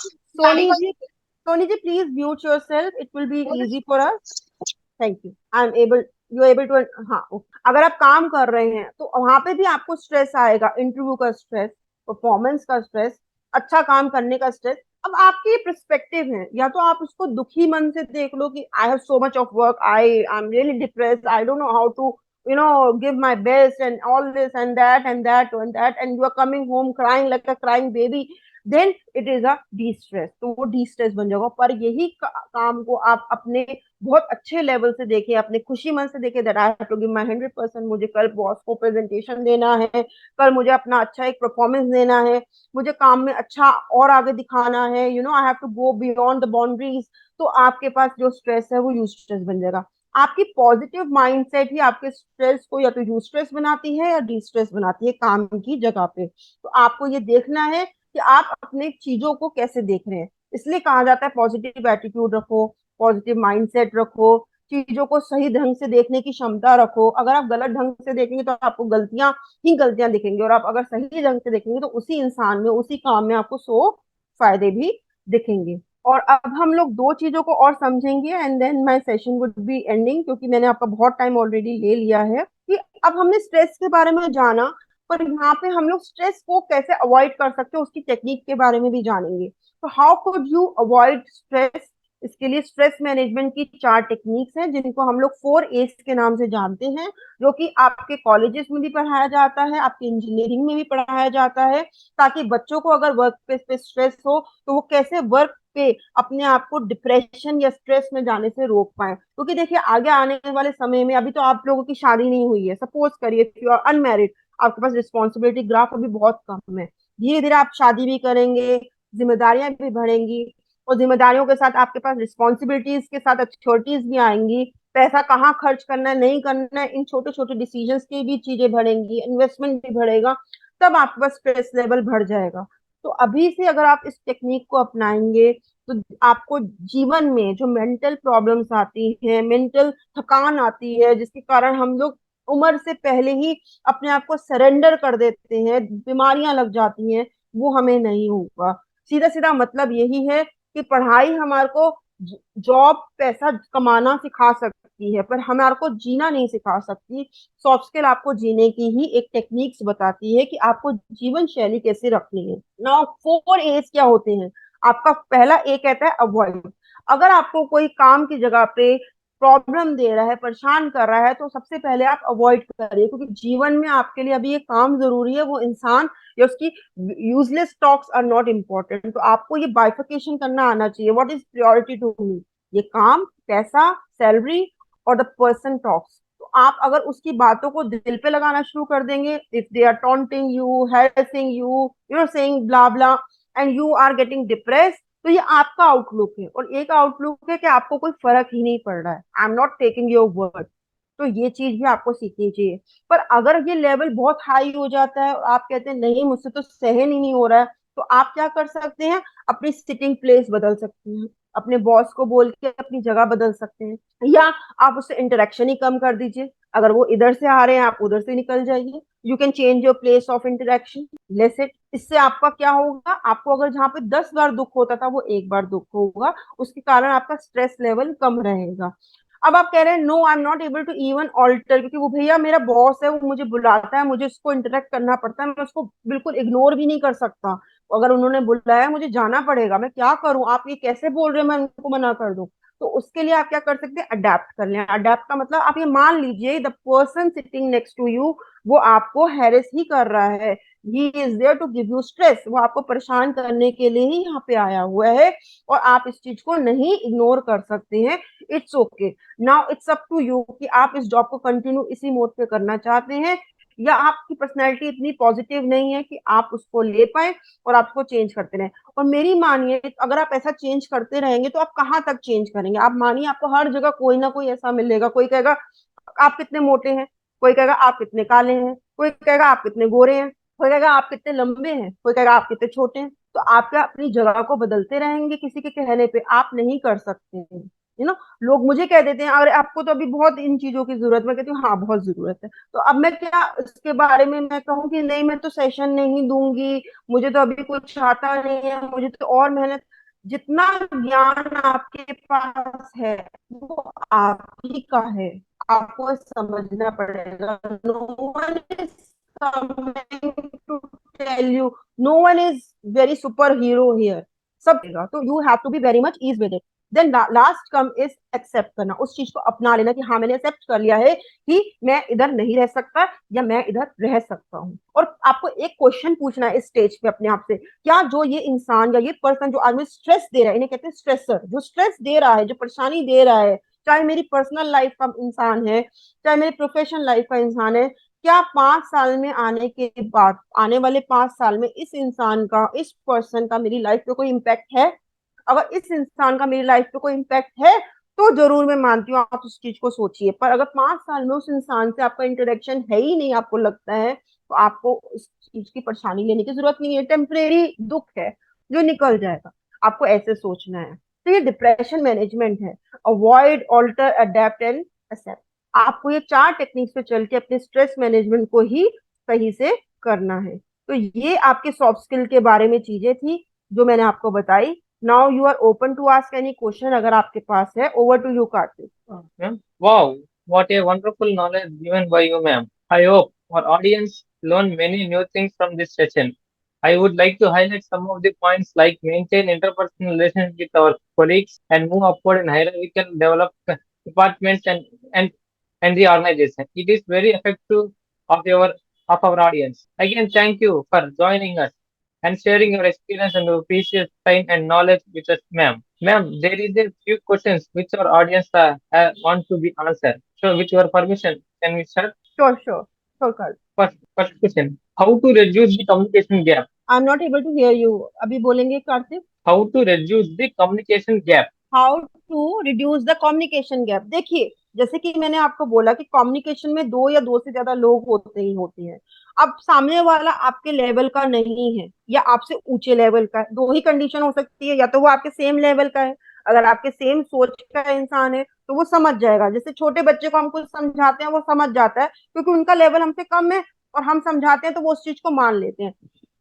Speaker 2: Soni ji please mute yourself, it will be easy for us. Thank you. I am able, you able to. हाँ okay. अगर आप काम कर रहे हैं तो वहां पे भी आपको स्ट्रेस आएगा, इंटरव्यू का स्ट्रेस, परफॉर्मेंस का स्ट्रेस, अच्छा काम करने का स्ट्रेस। अब आपकी पर्सपेक्टिव है, या तो आप उसको दुखी मन से देख लो कि I have so much of work, I am really depressed, I don't know how to give my best and all this and that and that and that, and you are coming home crying like a crying baby, then it is a de-stress। तो वो de-stress बन जाएगा। पर यही काम को आप अपने बहुत अच्छे लेवल से देखें, अपने खुशी मन से देखें, that I have to give my 100%, मुझे कल बॉस को प्रेजेंटेशन देना है, कल मुझे अपना अच्छा एक परफॉर्मेंस देना है, मुझे काम में अच्छा और आगे दिखाना है, I have to go beyond the boundaries. तो आपके पास जो स्ट्रेस है वो यूज स्ट्रेस बन जाएगा। आपकी पॉजिटिव माइंडसेट ही आपके स्ट्रेस को या तो यूज स्ट्रेस बनाती है या डी स्ट्रेस बनाती है काम की जगह पे। तो आपको ये देखना है कि आप अपने चीजों को कैसे देख रहे हैं। इसलिए कहा जाता है पॉजिटिव एटीट्यूड रखो, पॉजिटिव माइंडसेट रखो, चीजों को सही ढंग से देखने की क्षमता रखो। अगर आप गलत ढंग से देखेंगे तो आपको गलतियां ही गलतियां दिखेंगी, और आप अगर सही ढंग से देखेंगे तो उसी इंसान में, उसी काम में आपको 100 फायदे भी दिखेंगे। और अब हम लोग दो चीजों को और समझेंगे and then my session would be ending, क्योंकि मैंने आपका बहुत टाइम ऑलरेडी ले लिया है। कि अब हमने स्ट्रेस के बारे में जाना, पर यहाँ पे हम लोग स्ट्रेस को कैसे अवॉइड कर सकते हैं उसकी टेक्निक के बारे में भी जानेंगे। तो how could you avoid stress? इसके लिए स्ट्रेस मैनेजमेंट की 4 टेक्निक्स हैं, जिनको हम लोग 4 A's के नाम से जानते हैं, जो कि आपके कॉलेजेस में भी पढ़ाया जाता है, आपके इंजीनियरिंग में भी पढ़ाया जाता है, ताकि बच्चों को अगर वर्क प्लेस पे स्ट्रेस हो तो वो कैसे वर्क पे अपने आप को डिप्रेशन या स्ट्रेस में जाने से रोक पाए। क्योंकि देखिए आगे आने वाले समय में, अभी तो आप लोगों की शादी नहीं हुई है, सपोज करिए यू आर अनमैरिड, आपके पास रिस्पॉन्सिबिलिटी ग्राफ अभी बहुत कम है, धीरे धीरे आप शादी भी करेंगे, जिम्मेदारियां भी बढ़ेंगी, और जिम्मेदारियों के साथ आपके पास रिस्पॉन्सिबिलिटीज के साथ एक्सपर्टीज भी आएंगी, पैसा कहाँ खर्च करना है नहीं करना है, इन छोटे छोटे डिसीजंस की भी चीजें बढ़ेंगी, इन्वेस्टमेंट भी बढ़ेगा, तब आपके पास स्ट्रेस लेवल बढ़ जाएगा। तो अभी से अगर आप इस टेक्निक को अपनाएंगे तो आपको जीवन में जो मेंटल प्रॉब्लम्स आती हैं, मेंटल थकान आती है, जिसके कारण हम लोग उम्र से पहले ही अपने आप को सरेंडर कर देते हैं, बीमारियां लग जाती हैं, वो हमें नहीं होगा। सीधा सीधा मतलब यही है कि पढ़ाई हमारे को जॉब पैसा कमाना सिखा सकती है, पर हमारे को जीना नहीं सिखा सकती। सॉफ्ट स्किल आपको जीने की ही एक टेक्निक्स बताती है कि आपको जीवन शैली कैसे रखनी है। नाउ 4 A's क्या होते हैं? आपका पहला ए कहता है अवॉइड। अगर आपको कोई काम की जगह पे प्रॉब्लम दे रहा है, परेशान कर रहा है, तो सबसे पहले आप अवॉइड करिए, क्योंकि जीवन में आपके लिए अभी ये काम जरूरी है, वो इंसान या उसकी useless talks are not important. तो आपको ये बाइफिकेशन करना आना चाहिए, what is priority to me, ये काम, पैसा, सैलरी और द पर्सन टॉक्स। तो आप अगर उसकी बातों को दिल पे लगाना शुरू कर देंगे, if they are taunting you, harassing you, saying blah blah, and you are getting depress, तो ये आपका आउटलुक है। और एक आउटलुक है कि आपको कोई फर्क ही नहीं पड़ रहा है, आई am not taking your word. तो ये चीज भी आपको सीखनी चाहिए। पर अगर ये लेवल बहुत हाई हो जाता है और आप कहते हैं नहीं मुझसे तो सहन ही नहीं हो रहा है, तो आप क्या कर सकते हैं? अपनी सिटिंग प्लेस बदल सकते हैं, अपने बॉस को बोल के अपनी जगह बदल सकते हैं, या आप उससे इंटरेक्शन ही कम कर दीजिए। अगर वो इधर से आ रहे हैं आप उधर से निकल जाइए। You can change your place of interaction, less it. इससे आपका क्या होगा? आपको अगर जहाँ पे 10 बार दुख होता था वो 1 बार दुख होगा, उसके कारण आपका स्ट्रेस लेवल कम रहेगा। अब आप कह रहे हैं no I am not able to even alter, क्योंकि वो भैया मेरा बॉस है, वो मुझे बुलाता है, मुझे उसको इंटरेक्ट करना पड़ता है, मैं उसको बिल्कुल इग्नोर भी नहीं कर सकता। अगर उन्होंने बुलाया मुझे जाना पड़ेगा, मैं क्या करूं? आप ये कैसे बोल रहे हैं मैं उनको मना कर दूं? तो उसके लिए आप क्या कर सकते हैं? अडेप्ट कर लें। अडेप्ट का मतलब आप ये मान लीजिए the person sitting next to you वो आपको हैरेस ही कर रहा है, he is there to give you stress, वो आपको परेशान करने के लिए ही यहाँ पे आया हुआ है, और आप इस चीज को नहीं इग्नोर कर सकते हैं। It's okay. Now it's up to you कि आप इस जॉब को कंटिन्यू इसी मोड पे करना चाहते हैं, या आपकी पर्सनैलिटी इतनी पॉजिटिव नहीं है कि आप उसको ले पाए और आप उसको चेंज करते रहें। और मेरी मानिए, अगर आप ऐसा चेंज करते रहेंगे तो आप कहाँ तक चेंज करेंगे? आप मानिए आपको हर जगह कोई ना कोई ऐसा मिलेगा, कोई कहेगा आप कितने मोटे हैं, कोई कहेगा आप कितने काले हैं, कोई कहेगा आप कितने गोरे हैं, कोई कहेगा आप कितने लंबे हैं, कोई कहेगा आप कितने छोटे हैं। तो आप क्या अपनी जगह को बदलते रहेंगे किसी के कहने पे? आप नहीं कर सकते हैं। लोग मुझे कह देते हैं अरे आपको तो अभी बहुत इन चीजों की जरूरत, मैं कहती हूँ हाँ बहुत जरूरत है। तो अब मैं क्या इसके बारे में मैं कहूँ कि नहीं मैं तो सेशन नहीं दूंगी, मुझे तो अभी कुछ आता नहीं है, मुझे तो और मेहनत। जितना ज्ञान आपके पास है वो आप ही का है, आपको समझना पड़ेगा। No one is coming to tell you, no one is very super hero here. सब देगा, तो you have to be very much ease with it. Then last come is accept करना, उस चीज को अपना लेना कि हाँ मैंने एक्सेप्ट कर लिया है कि मैं इधर नहीं रह सकता या मैं इधर रह सकता हूँ। और आपको एक क्वेश्चन पूछना है इस स्टेज पे अपने आप से, क्या जो ये इंसान या ये पर्सन जो आज मुझे स्ट्रेस दे रहा है, इन्हें कहते हैं स्ट्रेसर, जो स्ट्रेस दे रहा है, जो परेशानी दे रहा है, चाहे मेरी पर्सनल लाइफ का इंसान है चाहे मेरी प्रोफेशनल लाइफ का इंसान है, क्या 5 साल में आने के बाद, आने वाले 5 साल में इस इंसान का, इस पर्सन का मेरी लाइफ पे कोई इम्पैक्ट है? अगर इस इंसान का मेरी लाइफ पे कोई इम्पैक्ट है तो जरूर मैं मानती हूँ आप उस चीज को सोचिए। पर अगर 5 साल में उस इंसान से आपका इंटरेक्शन है ही नहीं, आपको लगता है, तो आपको उस चीज की परेशानी लेने की जरूरत नहीं है। टेम्परेरी दुख है जो निकल जाएगा, आपको ऐसे सोचना है। तो ये डिप्रेशन मैनेजमेंट है। Avoid, alter, adapt and accept. आपको ये 4 टेक्निक्स पे चल के अपने स्ट्रेस मैनेजमेंट को ही सही से करना है। तो ये आपके सॉफ्ट स्किल के बारे में चीजें थी जो मैंने आपको बताई। Now you are open to ask any question अगर आपके पास है। Over to you Kartik.
Speaker 1: Ma'am, wow, what a wonderful knowledge given by you, ma'am. I hope our audience learn many new things from this session. I would like to highlight some of the points like maintain interpersonal relations with our colleagues and move upward in hierarchical develop departments and and the organization. It is very effective of your of our audience. Again, thank you for joining us and sharing your experience and your precious time and knowledge with us, ma'am. Ma'am, there is a few questions which our audience want to be answered. So, with your permission, can we start?
Speaker 2: Sure sure sure Kartik.
Speaker 1: First question: how to reduce the communication gap?
Speaker 2: I am not able to hear you, अभी बोलेंगे Kartik?
Speaker 1: How to reduce the communication gap?
Speaker 2: How to reduce the communication gap. देखिए, जैसे कि मैंने आपको बोला कि कम्युनिकेशन में दो या दो से ज्यादा लोग होते ही होते हैं। अब सामने वाला आपके लेवल का नहीं है या आपसे ऊंचे लेवल का है, दो ही कंडीशन हो सकती है, या तो वो आपके सेम लेवल का है। अगर आपके सेम सोच का इंसान है तो वो समझ जाएगा। जैसे छोटे बच्चे को हम कुछ समझाते हैं वो समझ जाता है क्योंकि उनका लेवल हमसे कम है, और हम समझाते हैं तो वो उस चीज को मान लेते हैं।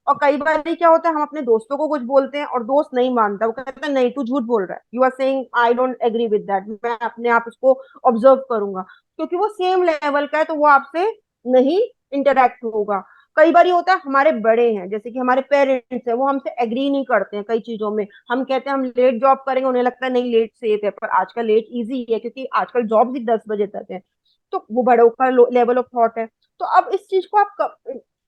Speaker 2: और कई बार क्या होता है, हम अपने दोस्तों को कुछ बोलते हैं और दोस्त नहीं मानता, वो कहता है नहीं तू झूठ बोल रहा है, you are saying I don't agree with that, मैं अपने आप उसको ऑब्जर्व करूंगा। क्योंकि वो सेम लेवल का है तो वो आपसे नहीं इंटरेक्ट होगा। कई बार ये होता है हमारे बड़े हैं, जैसे कि हमारे पेरेंट्स हैं, वो हमसे एग्री नहीं करते हैं कई चीजों में। हम कहते हैं हम लेट जॉब करेंगे, उन्हें लगता है नहीं लेट सेफ है, पर आजकल लेट इजी है क्योंकि आजकल जॉब भी 10 बजे तक है। तो वो बड़ों का लेवल ऑफ थॉट है। तो अब इस चीज को आप,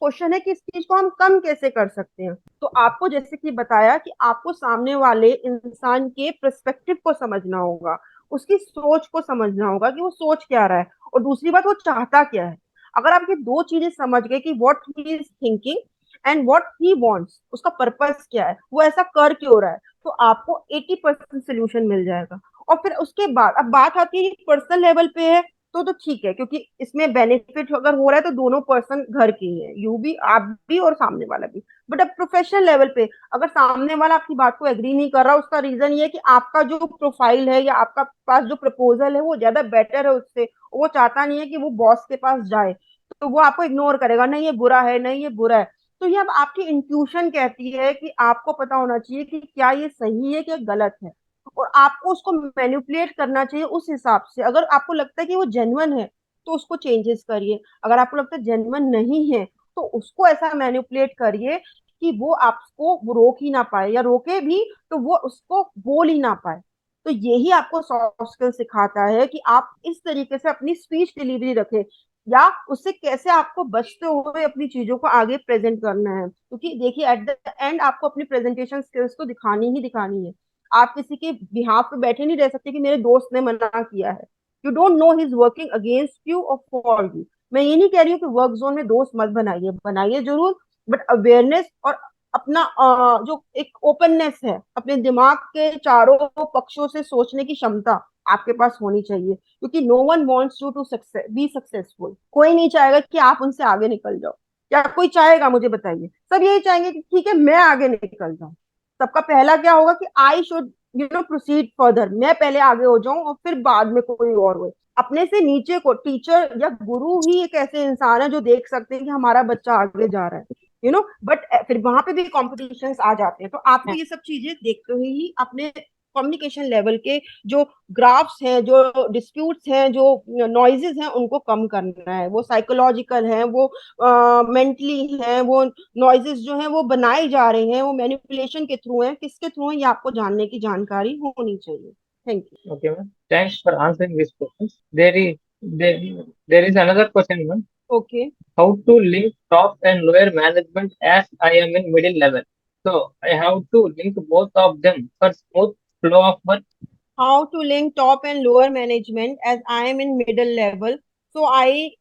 Speaker 2: क्वेश्चन है कि इस चीज को हम कम कैसे कर सकते हैं। तो आपको जैसे कि बताया कि आपको सामने वाले इंसान के पर्सपेक्टिव को समझना होगा, उसकी सोच को समझना होगा कि वो सोच क्या रहा है, और दूसरी बात वो चाहता क्या है। अगर आप ये दो चीजें समझ गए कि what he is thinking and what he wants, उसका पर्पस क्या है, वो ऐसा कर क्यों रहा है, तो आपको 80% सोल्यूशन मिल जाएगा। और फिर उसके बाद अब बात आती है पर्सनल लेवल पे है, तो ठीक है क्योंकि इसमें बेनिफिट अगर हो रहा है तो दोनों पर्सन घर के ही है, यू भी, आप भी और सामने वाला भी। बट अब प्रोफेशनल लेवल पे अगर सामने वाला आपकी बात को एग्री नहीं कर रहा, उसका रीजन ये है कि आपका जो प्रोफाइल है या आपका पास जो प्रपोजल है वो ज्यादा बेटर है उससे, वो चाहता नहीं है कि वो बॉस के पास जाए, तो वो आपको इग्नोर करेगा, नहीं ये बुरा है, नहीं ये बुरा है। तो ये अब आपकी इंट्यूशन कहती है कि आपको पता होना चाहिए कि क्या ये सही है कि गलत है, और आपको उसको मैनिपुलेट करना चाहिए उस हिसाब से। अगर आपको लगता है कि वो जेन्युइन है तो उसको चेंजेस करिए, अगर आपको लगता है जेन्युइन नहीं है तो उसको ऐसा मैनिपुलेट करिए कि वो आपको वो रोक ही ना पाए, या रोके भी तो वो उसको बोल ही ना पाए। तो यही आपको सॉफ्ट स्किल सिखाता है कि आप इस तरीके से अपनी स्पीच डिलीवरी रखें, या उससे कैसे आपको बचते हुए अपनी चीजों को आगे प्रेजेंट करना है। क्योंकि देखिए एट द एंड आपको अपनी प्रेजेंटेशन स्किल्स तो दिखानी ही दिखानी है। आप किसी के बिहाफ पे बैठे नहीं रह सकते कि मेरे दोस्त ने मना किया है। You don't no he is working against you और फॉर यू। मैं ये नहीं कह रही हूँ कि वर्क जोन में दोस्त मत बनाइए, बनाइए जरूर, बट अवेयरनेस और अपना जो एक ओपननेस है, अपने दिमाग के चारों पक्षों से सोचने की क्षमता आपके पास होनी चाहिए। क्योंकि no one wants you to success be successful, कोई नहीं चाहेगा कि आप उनसे आगे निकल जाओ। क्या कोई चाहेगा, मुझे बताइए? सब यही चाहेंगे कि ठीक है मैं आगे निकल जाऊं। सबका पहला क्या होगा कि आई शुड प्रोसीड फर्दर, मैं पहले आगे हो जाऊं और फिर बाद में कोई और हो। अपने से नीचे को टीचर या गुरु ही एक ऐसे इंसान है जो देख सकते हैं कि हमारा बच्चा आगे जा रहा है, बट फिर वहां पे भी कॉम्पिटिशन्स आ जाते हैं। तो आपको ये सब चीजें देखते हुए ही अपने कम्युनिकेशन लेवल के जो ग्राफ्स हैं, जो डिस्प्यूट्स हैं, जो नॉइजेस हैं, उनको कम करना है। वो साइकोलॉजिकल हैं, वो मेंटली हैं, वो नॉइजेस जो हैं वो बनाए जा रहे हैं, वो मैनिपुलेशन के थ्रू हैं, किसके थ्रू हैं, ये आपको जानने की जानकारी होनी चाहिए। Thank you.
Speaker 1: Okay, ma'am. Thanks for answering these questions. There is another question, ma'am.
Speaker 2: Okay.
Speaker 1: How to link top and lower management as I am in middle level? So I have to link both of them for smooth flow of work.
Speaker 2: How to link top and lower management as I am in middle level. So I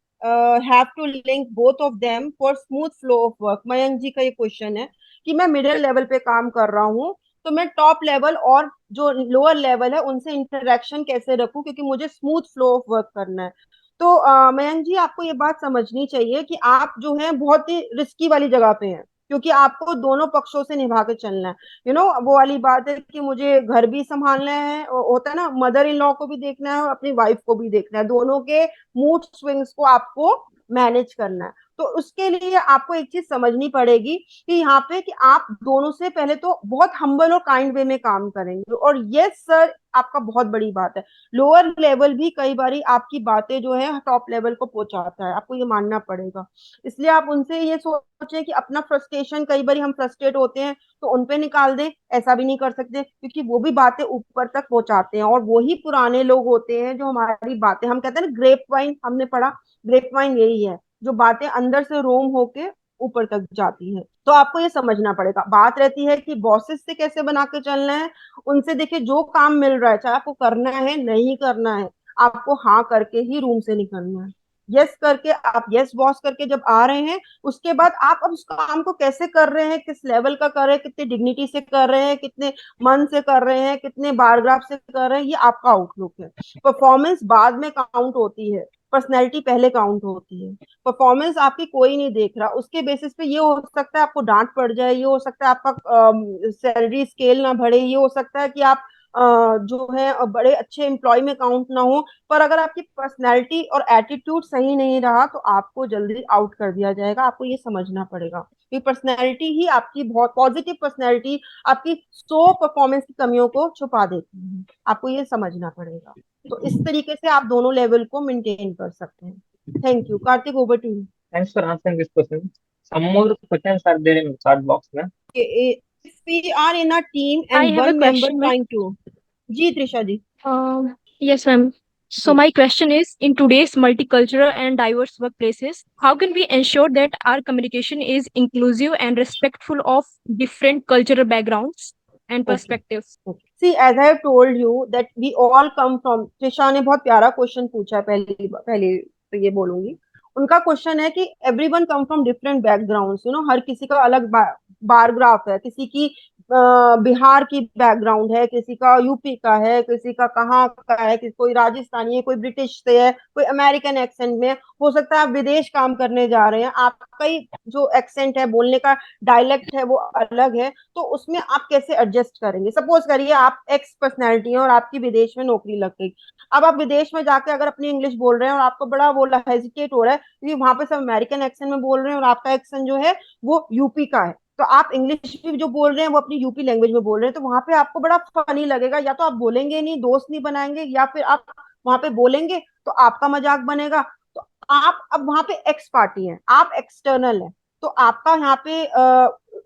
Speaker 2: have to link both of them for smooth flow of work. Mayank ji का ये क्वेश्चन है कि मैं मिडिल लेवल पे काम कर रहा हूँ, तो मैं टॉप लेवल और जो लोअर लेवल है उनसे इंटरेक्शन कैसे रखूं, क्योंकि मुझे स्मूथ फ्लो ऑफ वर्क करना है। तो मयंक जी, आपको ये बात समझनी चाहिए कि आप जो है बहुत ही रिस्की वाली जगह पे हैं, क्योंकि आपको दोनों पक्षों से निभा के चलना है। वो वाली बात है कि मुझे घर भी संभालना है, होता है ना, मदर इन लॉ को भी देखना है और अपनी वाइफ को भी देखना है, दोनों के मूड स्विंग्स को आपको मैनेज करना है। तो उसके लिए आपको एक चीज समझनी पड़ेगी कि यहाँ पे कि आप दोनों से पहले तो बहुत हम्बल और काइंड वे में काम करेंगे, और यस सर आपका बहुत बड़ी बात है। लोअर लेवल भी कई बारी आपकी बातें जो है टॉप लेवल को पहुंचाता है, आपको ये मानना पड़ेगा। इसलिए आप उनसे ये सोचें कि अपना फ्रस्ट्रेशन, कई बार हम फ्रस्ट्रेट होते हैं तो उनपे निकाल दें, ऐसा भी नहीं कर सकते, क्योंकि वो भी बातें ऊपर तक पहुंचाते हैं, और वही पुराने लोग होते हैं जो हमारी बातें, हम कहते हैं ना ग्रेप वाइन, हमने पढ़ा, ग्रेप वाइन यही है जो बातें अंदर से रोम होके ऊपर तक जाती है। तो आपको ये समझना पड़ेगा। बात रहती है कि बॉसेस से कैसे बना के चलना है। उनसे देखिए, जो काम मिल रहा है, चाहे आपको करना है नहीं करना है, आपको हाँ करके ही रूम से निकलना है। यस करके, आप यस बॉस करके जब आ रहे हैं, उसके बाद आप अब उस काम को कैसे कर रहे हैं, किस लेवल का कर रहे हैं, कितने डिग्निटी से कर रहे हैं, कितने मन से कर रहे हैं, कितने बारग्राफ से कर रहे हैं, ये आपका आउटलुक है। परफॉर्मेंस बाद में काउंट होती है, पर्सनैलिटी पहले काउंट होती है। परफॉर्मेंस आपकी कोई नहीं देख रहा, उसके बेसिस पे ये हो सकता है आपको डांट पड़ जाए, ये हो सकता है आपका सैलरी स्केल ना बढ़े, ये हो सकता है कि आप जो है बड़े अच्छे एम्प्लॉय में काउंट ना हो, पर अगर आपकी पर्सनैलिटी और एटीट्यूड सही नहीं रहा तो आपको जल्दी आउट कर दिया जाएगा। आपको ये समझना पड़ेगा कि पर्सनैलिटी ही आपकी, बहुत पॉजिटिव पर्सनैलिटी आपकी 100 परफॉर्मेंस की कमियों को छुपा देती है। आपको ये समझना पड़ेगा। तो इस तरीके से आप दोनों लेवल को मेंटेन कर सकते हैं। Thank you. Kartik, over to you.
Speaker 1: Thanks for answering this question. Some more questions are there in the chat box, ma'am.
Speaker 2: If we are in a team
Speaker 3: I
Speaker 2: and
Speaker 3: have a
Speaker 2: one member
Speaker 3: question, ma'am.
Speaker 2: trying to, जी Trisha ji.
Speaker 3: Yes, ma'am. So
Speaker 2: जी।
Speaker 3: my question is, in today's multicultural and diverse workplaces, how can we ensure that our communication is inclusive and respectful of different cultural backgrounds and
Speaker 2: okay.
Speaker 3: perspectives?
Speaker 2: See as I have told you that we all come from, Trisha ने बहुत प्यारा क्वेश्चन पूछा है, पहली पहले तो ये बोलूंगी। उनका क्वेश्चन है कि everyone come from different backgrounds, हर किसी का अलग बारग्राफ है। किसी की बिहार की बैकग्राउंड है, किसी का यूपी का है, किसी का कहाँ का है, किसी कोई राजस्थानी है, कोई ब्रिटिश से है, कोई अमेरिकन एक्सेंट में। हो सकता है आप विदेश काम करने जा रहे हैं, आपका ही जो एक्सेंट है, बोलने का डायलेक्ट है, वो अलग है। तो उसमें आप कैसे एडजस्ट करेंगे? सपोज करिए आप एक्स पर्सनैलिटी है और आपकी विदेश में नौकरी लग गई। अब आप विदेश में जाके अगर अपनी इंग्लिश बोल रहे हैं और आपको बड़ा वो हेजिटेट हो रहा है क्योंकि वहां पे सब अमेरिकन एक्सेंट में बोल रहे हैं और आपका एक्सेंट जो है वो यूपी का है, तो आप इंग्लिश भी जो बोल रहे हैं वो अपनी यूपी लैंग्वेज में बोल रहे हैं, तो वहां पे आपको बड़ा फनी लगेगा। या तो आप बोलेंगे नहीं, दोस्त नहीं बनाएंगे, या फिर आप वहां पे बोलेंगे तो आपका मजाक बनेगा। तो आप अब वहां पे एक्स पार्टी हैं, आप एक्सटर्नल है, तो आपका यहाँ पे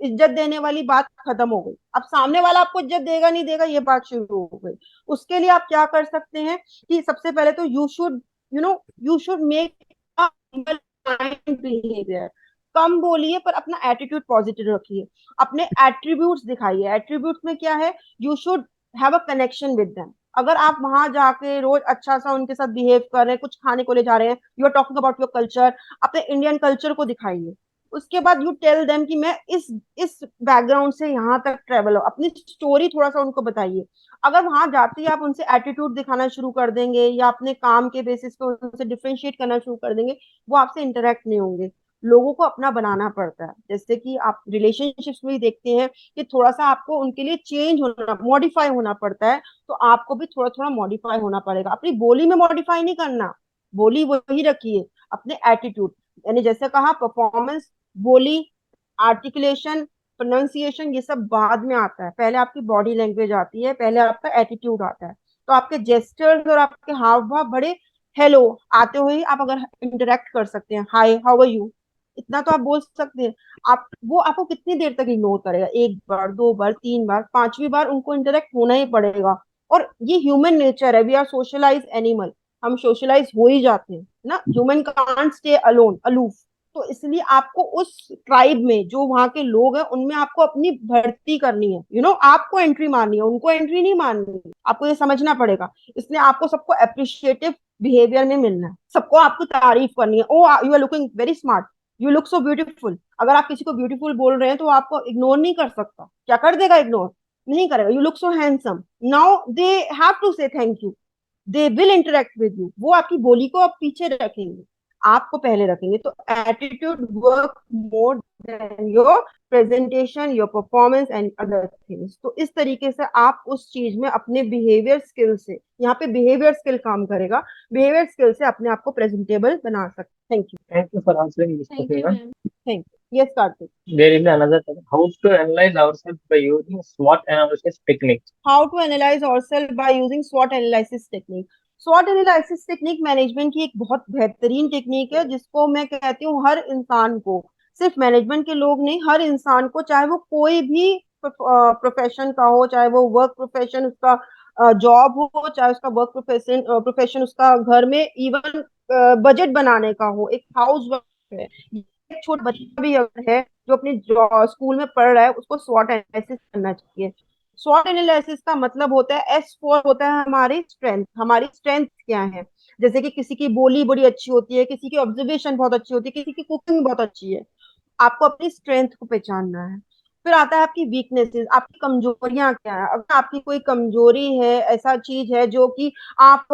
Speaker 2: इज्जत देने वाली बात खत्म हो गई। अब सामने वाला आपको इज्जत देगा नहीं देगा, ये बात शुरू हो गई। उसके लिए आप क्या कर सकते हैं कि सबसे पहले तो यू शुड मेक बिहेवियर। कम बोलिए पर अपना एटीट्यूड पॉजिटिव रखिए, अपने एट्रीब्यूट्स दिखाइए। एट्रीब्यूट्स में क्या है? You should have a connection with them. अगर आप वहां जाके रोज अच्छा सा उनके साथ बिहेव कर रहे हैं, कुछ खाने को ले जा रहे हैं, you are talking about your culture, अपने इंडियन कल्चर को दिखाइए। उसके बाद यू टेल देम कि मैं इस बैकग्राउंड से यहाँ तक ट्रेवल हो, अपनी स्टोरी थोड़ा सा उनको बताइए। अगर वहां जाते ही आप उनसे एटीट्यूड दिखाना शुरू कर देंगे या अपने काम के बेसिस पे उनसे डिफ्रेंशिएट करना शुरू कर देंगे, वो आपसे इंटरेक्ट नहीं होंगे। लोगों को अपना बनाना पड़ता है। जैसे कि आप रिलेशनशिप्स में ही देखते हैं कि थोड़ा सा आपको उनके लिए चेंज होना, मॉडिफाई होना पड़ता है। तो आपको भी थोड़ा थोड़ा मॉडिफाई होना पड़ेगा। अपनी बोली में मॉडिफाई नहीं करना, बोली वही रखिए। अपने एटीट्यूड, यानी जैसे कहा परफॉर्मेंस, बोली, आर्टिकुलेशन, प्रोनाउंसिएशन, ये सब बाद में आता है। पहले आपकी बॉडी लैंग्वेज आती है, पहले आपका एटीट्यूड आता है। तो आपके जेस्चर्स और आपके हाव भाव बड़े, हेलो आते हुए ही आप अगर इंटरेक्ट कर सकते हैं, हाय हाउ आर यू, इतना तो आप बोल सकते हैं। आप वो आपको कितनी देर तक इग्नोर करेगा? एक बार, दो बार, तीन बार, पांचवी बार उनको इंटरेक्ट होना ही पड़ेगा। और ये ह्यूमन नेचर है, वी आर सोशलाइज एनिमल, हम सोशलाइज हो ही जाते हैं ना। Human can't stay alone, aloof. तो इसलिए आपको उस ट्राइब में जो वहां के लोग हैं उनमें आपको अपनी भर्ती करनी है, आपको एंट्री मारनी है, उनको एंट्री नहीं मारनी है। आपको ये समझना पड़ेगा। इसलिए आपको सबको अप्रिशिएटिव बिहेवियर में मिलना है, सबको आपको तारीफ करनी है। Oh you are looking very smart, you look so beautiful. अगर आप किसी को ब्यूटीफुल बोल रहे हैं तो आपको इग्नोर नहीं कर सकता। क्या कर देगा? इग्नोर नहीं करेगा। You look so handsome, now they have to say thank you, they will interact with you. वो आपकी बोली को आप पीछे रखेंगे, आपको पहले रखेंगे। तो attitude work more than your presentation, your performance and other things. तो इस तरीके से आप उस चीज में अपने बिहेवियर स्किल से, यहाँ पे बिहेवियर स्किल काम करेगा, बिहेवियर स्किल से अपने आप को प्रेजेंटेबल बना सकते। Thank you.
Speaker 1: Thank you for answering this
Speaker 3: Thank
Speaker 1: question,
Speaker 3: you,
Speaker 1: ma'am.
Speaker 3: ma'am.
Speaker 2: Thank you. Yes Kartik.
Speaker 1: There is another topic. How to analyze ourselves by using SWOT analysis techniques.
Speaker 2: How to analyse ourself by using स्वॉट एनालिसिस टेक्निक। स्वॉट एनालिसिस टेक्निक मैनेजमेंट की एक बहुत बेहतरीन टेक्निक है, जिसको मैं कहती हूँ हर इंसान को, सिर्फ मैनेजमेंट के लोग नहीं, हर इंसान को, चाहे वो कोई भी प्रोफेशन का हो, चाहे वो वर्क प्रोफेशन उसका जॉब हो, चाहे उसका वर्क प्रोफेशन प्रोफेशन उसका घर में इवन बजट बनाने का हो, एक हाउस वाइफ है, एक छोटा बच्चा भी अगर है जो अपनी स्कूल में पढ़ रहा है, उसको स्वॉट एनालिसिस करना चाहिए। स्वॉट एनालिसिस का मतलब होता है, एस फॉर होता है हमारी स्ट्रेंथ, हमारी स्ट्रेंथ क्या है। जैसे कि किसी की बोली बड़ी अच्छी होती है, किसी की ऑब्जर्वेशन बहुत अच्छी होती है, किसी की कुकिंग बहुत अच्छी है। आपको अपनी स्ट्रेंथ को पहचानना है। फिर आता है आपकी वीकनेसेस, आपकी कमजोरियां क्या है। अगर आपकी कोई कमजोरी है, ऐसा चीज है जो कि आप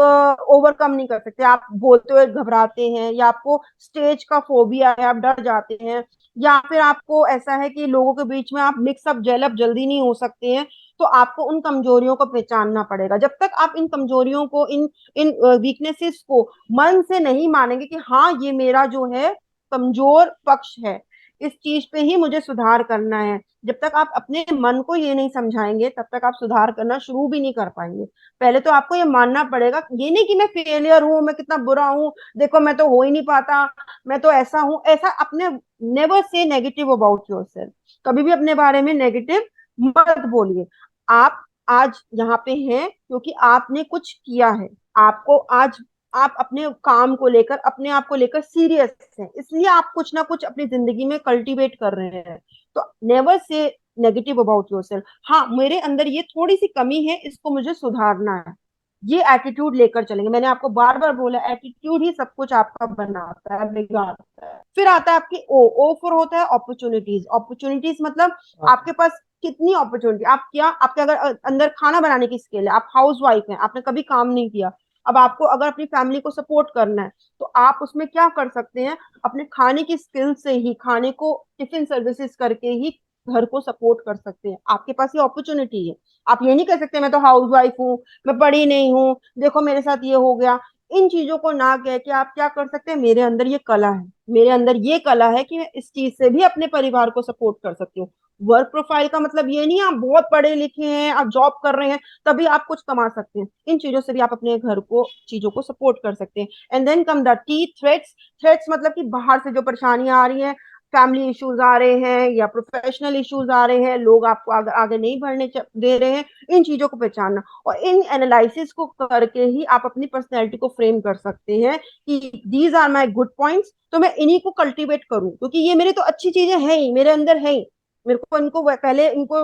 Speaker 2: ओवरकम नहीं कर सकते, आप बोलते हुए घबराते हैं, या आपको स्टेज का फोबिया है, आप डर जाते हैं, या फिर आपको ऐसा है कि लोगों के बीच में आप मिक्सअप जेलअप जल्दी नहीं हो सकते हैं, तो आपको उन कमजोरियों को पहचानना पड़ेगा। जब तक आप इन कमजोरियों को, इन इन वीकनेसेस को मन से नहीं मानेंगे कि हाँ ये मेरा जो है कमजोर पक्ष है, इस चीज पे ही मुझे सुधार करना है, जब तक आप अपने मन को ये नहीं समझाएंगे तब तक आप सुधार करना शुरू भी नहीं कर पाएंगे। पहले तो आपको ये मानना पड़ेगा, ये नहीं कि मैं फेलियर हूं, मैं कितना बुरा हूं, देखो मैं तो हो ही नहीं पाता, मैं तो ऐसा हूं, ऐसा अपने, never say negative about yourself. कभी भी अपने बारे में नेगेटिव मत बोलिए। आप आज यहाँ पे हैं क्योंकि आपने कुछ किया है, आपको आज, आप अपने काम को लेकर, अपने आप को लेकर सीरियस हैं, इसलिए आप कुछ ना कुछ अपनी जिंदगी में कल्टीवेट कर रहे हैं। तो never say negative about yourself. हाँ मेरे अंदर ये थोड़ी सी कमी है, इसको मुझे सुधारना है, ये एटीट्यूड लेकर चलेंगे। मैंने आपको बार बार बोला, एटीट्यूड ही सब कुछ आपका बनाता है, बिगाड़ता है। फिर आता है आपकी ओ, ओ फॉर होता है अपॉर्चुनिटीज। अपॉर्चुनिटीज मतलब आपके पास कितनी अपॉर्चुनिटी, आप क्या, आपके अगर अंदर खाना बनाने की स्किल है, आप हाउस वाइफ हैं, आपने कभी काम नहीं किया, अब आपको अगर अपनी फैमिली को सपोर्ट करना है, तो आप उसमें क्या कर सकते हैं, अपने खाने की स्किल से ही, खाने को टिफिन सर्विसेज करके ही घर को सपोर्ट कर सकते हैं। आपके पास ये अपॉर्चुनिटी है। आप ये नहीं कह सकते मैं तो हाउस वाइफ हूँ, मैं पढ़ी नहीं हूँ, देखो मेरे साथ ये हो गया। इन चीजों को ना कह के आप क्या कर सकते हैं, मेरे अंदर ये कला है, मेरे अंदर ये कला है कि मैं इस चीज से भी अपने परिवार को सपोर्ट कर सकती हूँ। वर्क प्रोफाइल का मतलब ये नहीं आप बहुत पढ़े लिखे हैं, आप जॉब कर रहे हैं तभी आप कुछ कमा सकते हैं। इन चीजों से भी आप अपने घर को, चीजों को सपोर्ट कर सकते हैं। And then come the T threats. Threats मतलब कि बाहर से जो परेशानियां आ रही हैं, फैमिली इश्यूज आ रहे हैं या प्रोफेशनल इश्यूज आ रहे हैं, लोग आपको आगे नहीं बढ़ने दे रहे हैं, इन चीजों को पहचानना और इन एनालिसिस को करके ही आप अपनी पर्सनैलिटी को फ्रेम कर सकते हैं कि these are my good points, तो मैं इन्हीं को कल्टीवेट करूं, क्योंकि ये मेरी तो अच्छी चीजें हैं ही, मेरे अंदर है ही। मेरे को इनको पहले इनको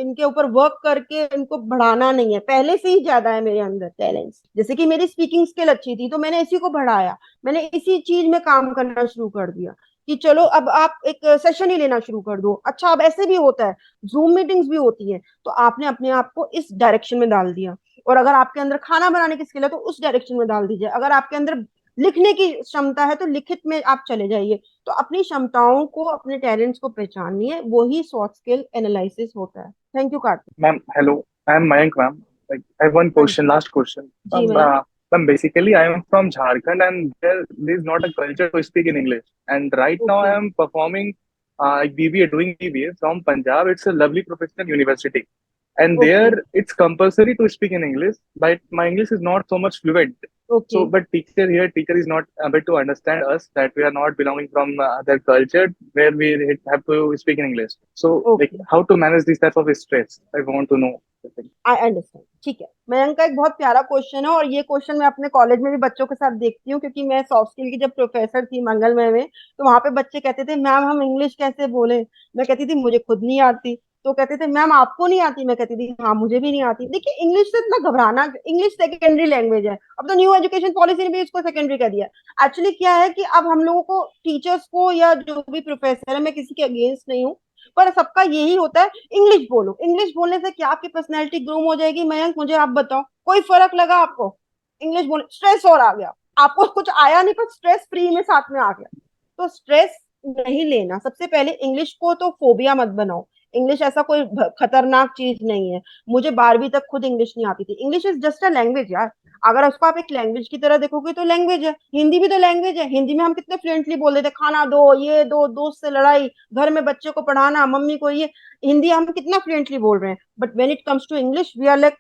Speaker 2: इनके ऊपर वर्क करके इनको बढ़ाना नहीं है, पहले से ही ज्यादा है मेरे अंदर टैलेंट्स। जैसे कि मेरी स्पीकिंग स्किल अच्छी थी तो मैंने इसी को बढ़ाया, मैंने इसी चीज में काम करना शुरू कर दिया कि चलो अब आप एक सेशन ही लेना शुरू कर दो। अच्छा अब ऐसे भी होता है, जूम मीटिंग्स भी होती है, तो आपने अपने आप को इस डायरेक्शन में डाल दिया। और अगर आपके अंदर खाना बनाने की स्किल है तो उस डायरेक्शन में डाल दीजिए। अगर आपके अंदर लिखने की क्षमता है तो लिखित में आप चले जाइए। तो अपनी क्षमताओं को, अपने टैलेंट्स को पहचानिए, वही सॉफ्ट स्किल एनालिसिस होता है। Thank you Kartik.
Speaker 4: Ma'am, hello. I am Mayank, ma'am. Like, I have one
Speaker 2: हाँ जी।
Speaker 4: question, last question.
Speaker 2: जी ma'am.
Speaker 4: Ma'am, basically, I am from Jharkhand, and there is not a culture to speak in English. And right now,
Speaker 2: okay
Speaker 4: I am performing BBA, doing BBA from Punjab. It's a lovely professional university, and
Speaker 2: okay
Speaker 4: there it's compulsory to speak in English. But my English is not so much fluent.
Speaker 2: Okay
Speaker 4: So, but teacher is not able to understand us that we are not belonging from their culture where we have to speak in English. So, like,
Speaker 2: okay.
Speaker 4: how to manage this type of stress? I want to know.
Speaker 2: I understand, ठीक है। मयंक का एक बहुत प्यारा क्वेश्चन है, और ये क्वेश्चन मैं अपने कॉलेज में भी बच्चों के साथ देखती हूँ, क्योंकि मैं सॉफ्ट स्किल की जब प्रोफेसर थी मंगलमय में, तो वहां पे बच्चे कहते थे मैम हम इंग्लिश कैसे बोले। मैं कहती थी मुझे खुद नहीं आती। तो कहते थे मैम आपको नहीं आती। मैं कहती थी हाँ मुझे भी नहीं आती। देखिए इंग्लिश से इतना घबराना, इंग्लिश सेकेंडरी लैंग्वेज है। अब तो न्यू एजुकेशन पॉलिसी ने भी इसको सेकेंडरी कर दिया। एक्चुअली क्या है कि अब हम लोगों को, टीचर्स को या जो भी प्रोफेसर है, मैं किसी के अगेंस्ट नहीं हूँ, पर सबका यही होता है इंग्लिश बोलो। इंग्लिश बोलने से क्या आपकी पर्सनैलिटी ग्रूम हो जाएगी? मयंक मुझे आप बताओ, कोई फर्क लगा आपको? इंग्लिश बोले स्ट्रेस और आ गया, आपको कुछ आया नहीं पर स्ट्रेस फ्री में साथ में आ गया। तो स्ट्रेस नहीं लेना। सबसे पहले इंग्लिश को तो फोबिया मत बनाओ। इंग्लिश ऐसा कोई खतरनाक चीज नहीं है। मुझे 12वीं तक खुद इंग्लिश नहीं आती थी। English is just a language यार। अगर उसको आप एक लैंग्वेज की तरह देखोगे तो लैंग्वेज है। हिंदी भी तो लैंग्वेज है। हिंदी में हम कितने फ्लुएंटली बोल देते, खाना दो, ये दो, दोस्त से लड़ाई, घर में बच्चे को पढ़ाना, मम्मी को ये। हिंदी हम कितना फ्लुएंटली बोल रहे हैं, but when it comes to English we are like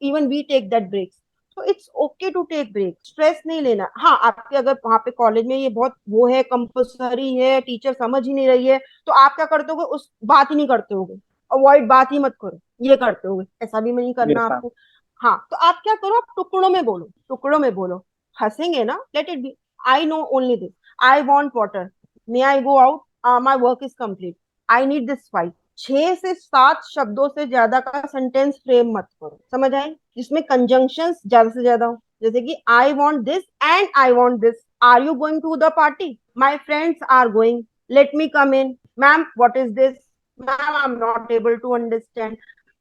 Speaker 2: even we take that breaks. तो it's okay to take break. Stress नहीं लेना। हाँ आपके अगर वहां पे कॉलेज में ये बहुत वो है, कंपल्सरी है, टीचर समझ ही नहीं रही है, तो आप क्या करते होगे? उस बात ही नहीं करते होगे, अवॉइड, बात ही मत करो, ये करते होगे। ऐसा भी नहीं करना
Speaker 4: Yes, ma'am.
Speaker 2: आपको। हाँ तो आप क्या करो, आप टुकड़ों में बोलो, टुकड़ों में बोलो। हंसेंगे ना, let it be. I know only this, I want water, may I go out, my work is complete, I need this file. 6 से 7 शब्दों से ज्यादा का सेंटेंस फ्रेम मत करो, समझ आए? जिसमें कंजंक्शंस ज्यादा से ज्यादा हो, जैसे कि I want this and I want this. Are you going to the party? My friends are going, let me come in. Ma'am what is this? Ma'am I am not able to understand.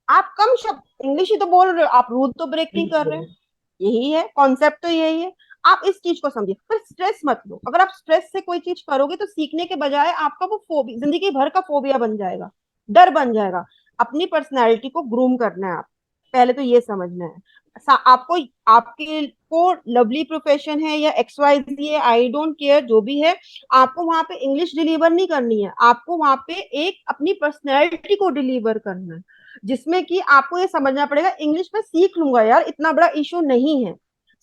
Speaker 2: आप कम शब्द इंग्लिश ही तो बोल रहे हो, आप रूल तो ब्रेक नहीं कर रहे। यही है कॉन्सेप्ट, तो यही है। आप इस चीज को समझिए, पर स्ट्रेस मत लो। अगर आप स्ट्रेस से कोई चीज करोगे तो सीखने के बजाय आपका वो फोबिया, जिंदगी भर का फोबिया बन जाएगा, डर बन जाएगा। अपनी पर्सनैलिटी को ग्रूम करना है आप, पहले तो ये समझना है। आपको, आपके को लवली प्रोफेशन है या XYZ है, आई डोंट केयर, जो भी है, आपको वहां पे इंग्लिश डिलीवर नहीं करनी है। आपको वहां पे एक अपनी पर्सनैलिटी को डिलीवर करना है, जिसमें कि आपको ये समझना पड़ेगा इंग्लिश में सीख लूंगा यार, इतना बड़ा इशू नहीं है।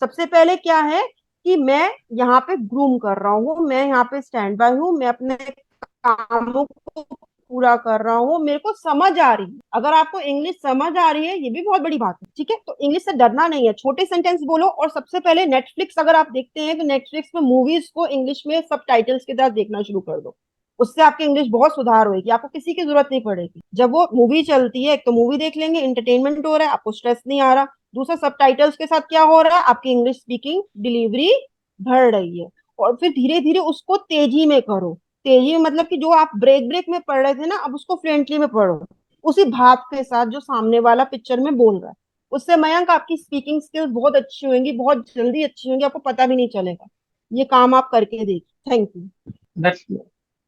Speaker 2: सबसे पहले क्या है कि मैं यहाँ पे ग्रूम कर रहा हूँ, मैं यहाँ पे स्टैंड बाय हूँ, मैं अपने कामों को पूरा कर रहा हूँ, मेरे को समझ आ रही है। अगर आपको इंग्लिश समझ आ रही है, ये भी बहुत बड़ी बात है, ठीक है? तो इंग्लिश से डरना नहीं है, छोटे सेंटेंस बोलो। और सबसे पहले नेटफ्लिक्स अगर आप देखते हैं तो नेटफ्लिक्स में मूवीज को इंग्लिश में सब टाइटल्स के साथ देखना शुरू कर दो। उससे आपकी इंग्लिश बहुत सुधार होगी, आपको किसी की जरूरत नहीं पड़ेगी। जब वो मूवी चलती है, एक तो मूवी देख लेंगे, इंटरटेनमेंट हो रहा है, आपको स्ट्रेस नहीं आ रहा। दूसरा, सब टाइटल्स के साथ क्या हो रहा है, आपकी इंग्लिश स्पीकिंग डिलीवरी बढ़ रही है। और फिर धीरे धीरे उसको तेजी में करो। तेजी में मतलब कि जो आप ब्रेक ब्रेक में पढ़ रहे थे ना, अब उसको फ्लुएंटली में पढ़ो, उसी भाव के साथ जो सामने वाला पिक्चर में बोल रहा है। उससे मयंक आपकी स्पीकिंग स्किल्स बहुत अच्छी होंगी, बहुत जल्दी अच्छी होंगी, आपको पता भी नहीं चलेगा। ये काम आप करके देखिए। Thank you.
Speaker 1: That's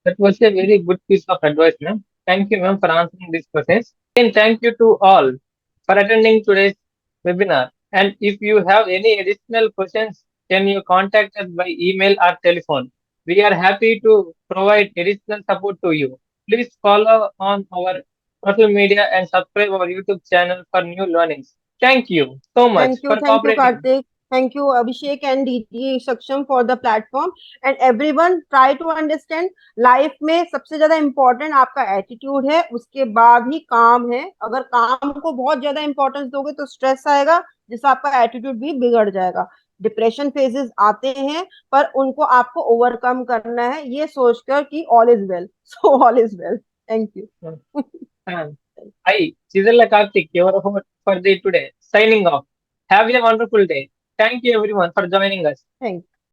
Speaker 1: that was a very good piece of advice, ma'am. Thank you, ma'am, for answering these questions. And thank you to all for attending today's webinar. And if you have any additional questions, can you contact us by email or telephone? We are happy to provide additional support to you. Please follow on our social media and subscribe our YouTube channel for new learnings. Thank you so much for
Speaker 2: Thank you,
Speaker 1: cooperating.
Speaker 2: Karthik. Thank you, Abhishek and DT Saksham for the platform. And everyone try to understand, life में सबसे ज्यादा इम्पोर्टेंट आपका एटीट्यूड है, उसके बाद ही काम है। अगर काम को बहुत ज्यादा इंपॉर्टेंस दोगे तो स्ट्रेस आएगा, जिससे आपका एटीट्यूड भी बिगड़ जाएगा। डिप्रेशन फेजेस आते हैं, पर उनको आपको ओवरकम करना है, ये सोचकर कि all is well. So all is well. Thank you.
Speaker 1: And I, Chisella Karthik, your host for the today, signing off. Have a wonderful day. Thank you everyone for joining us.
Speaker 2: Thank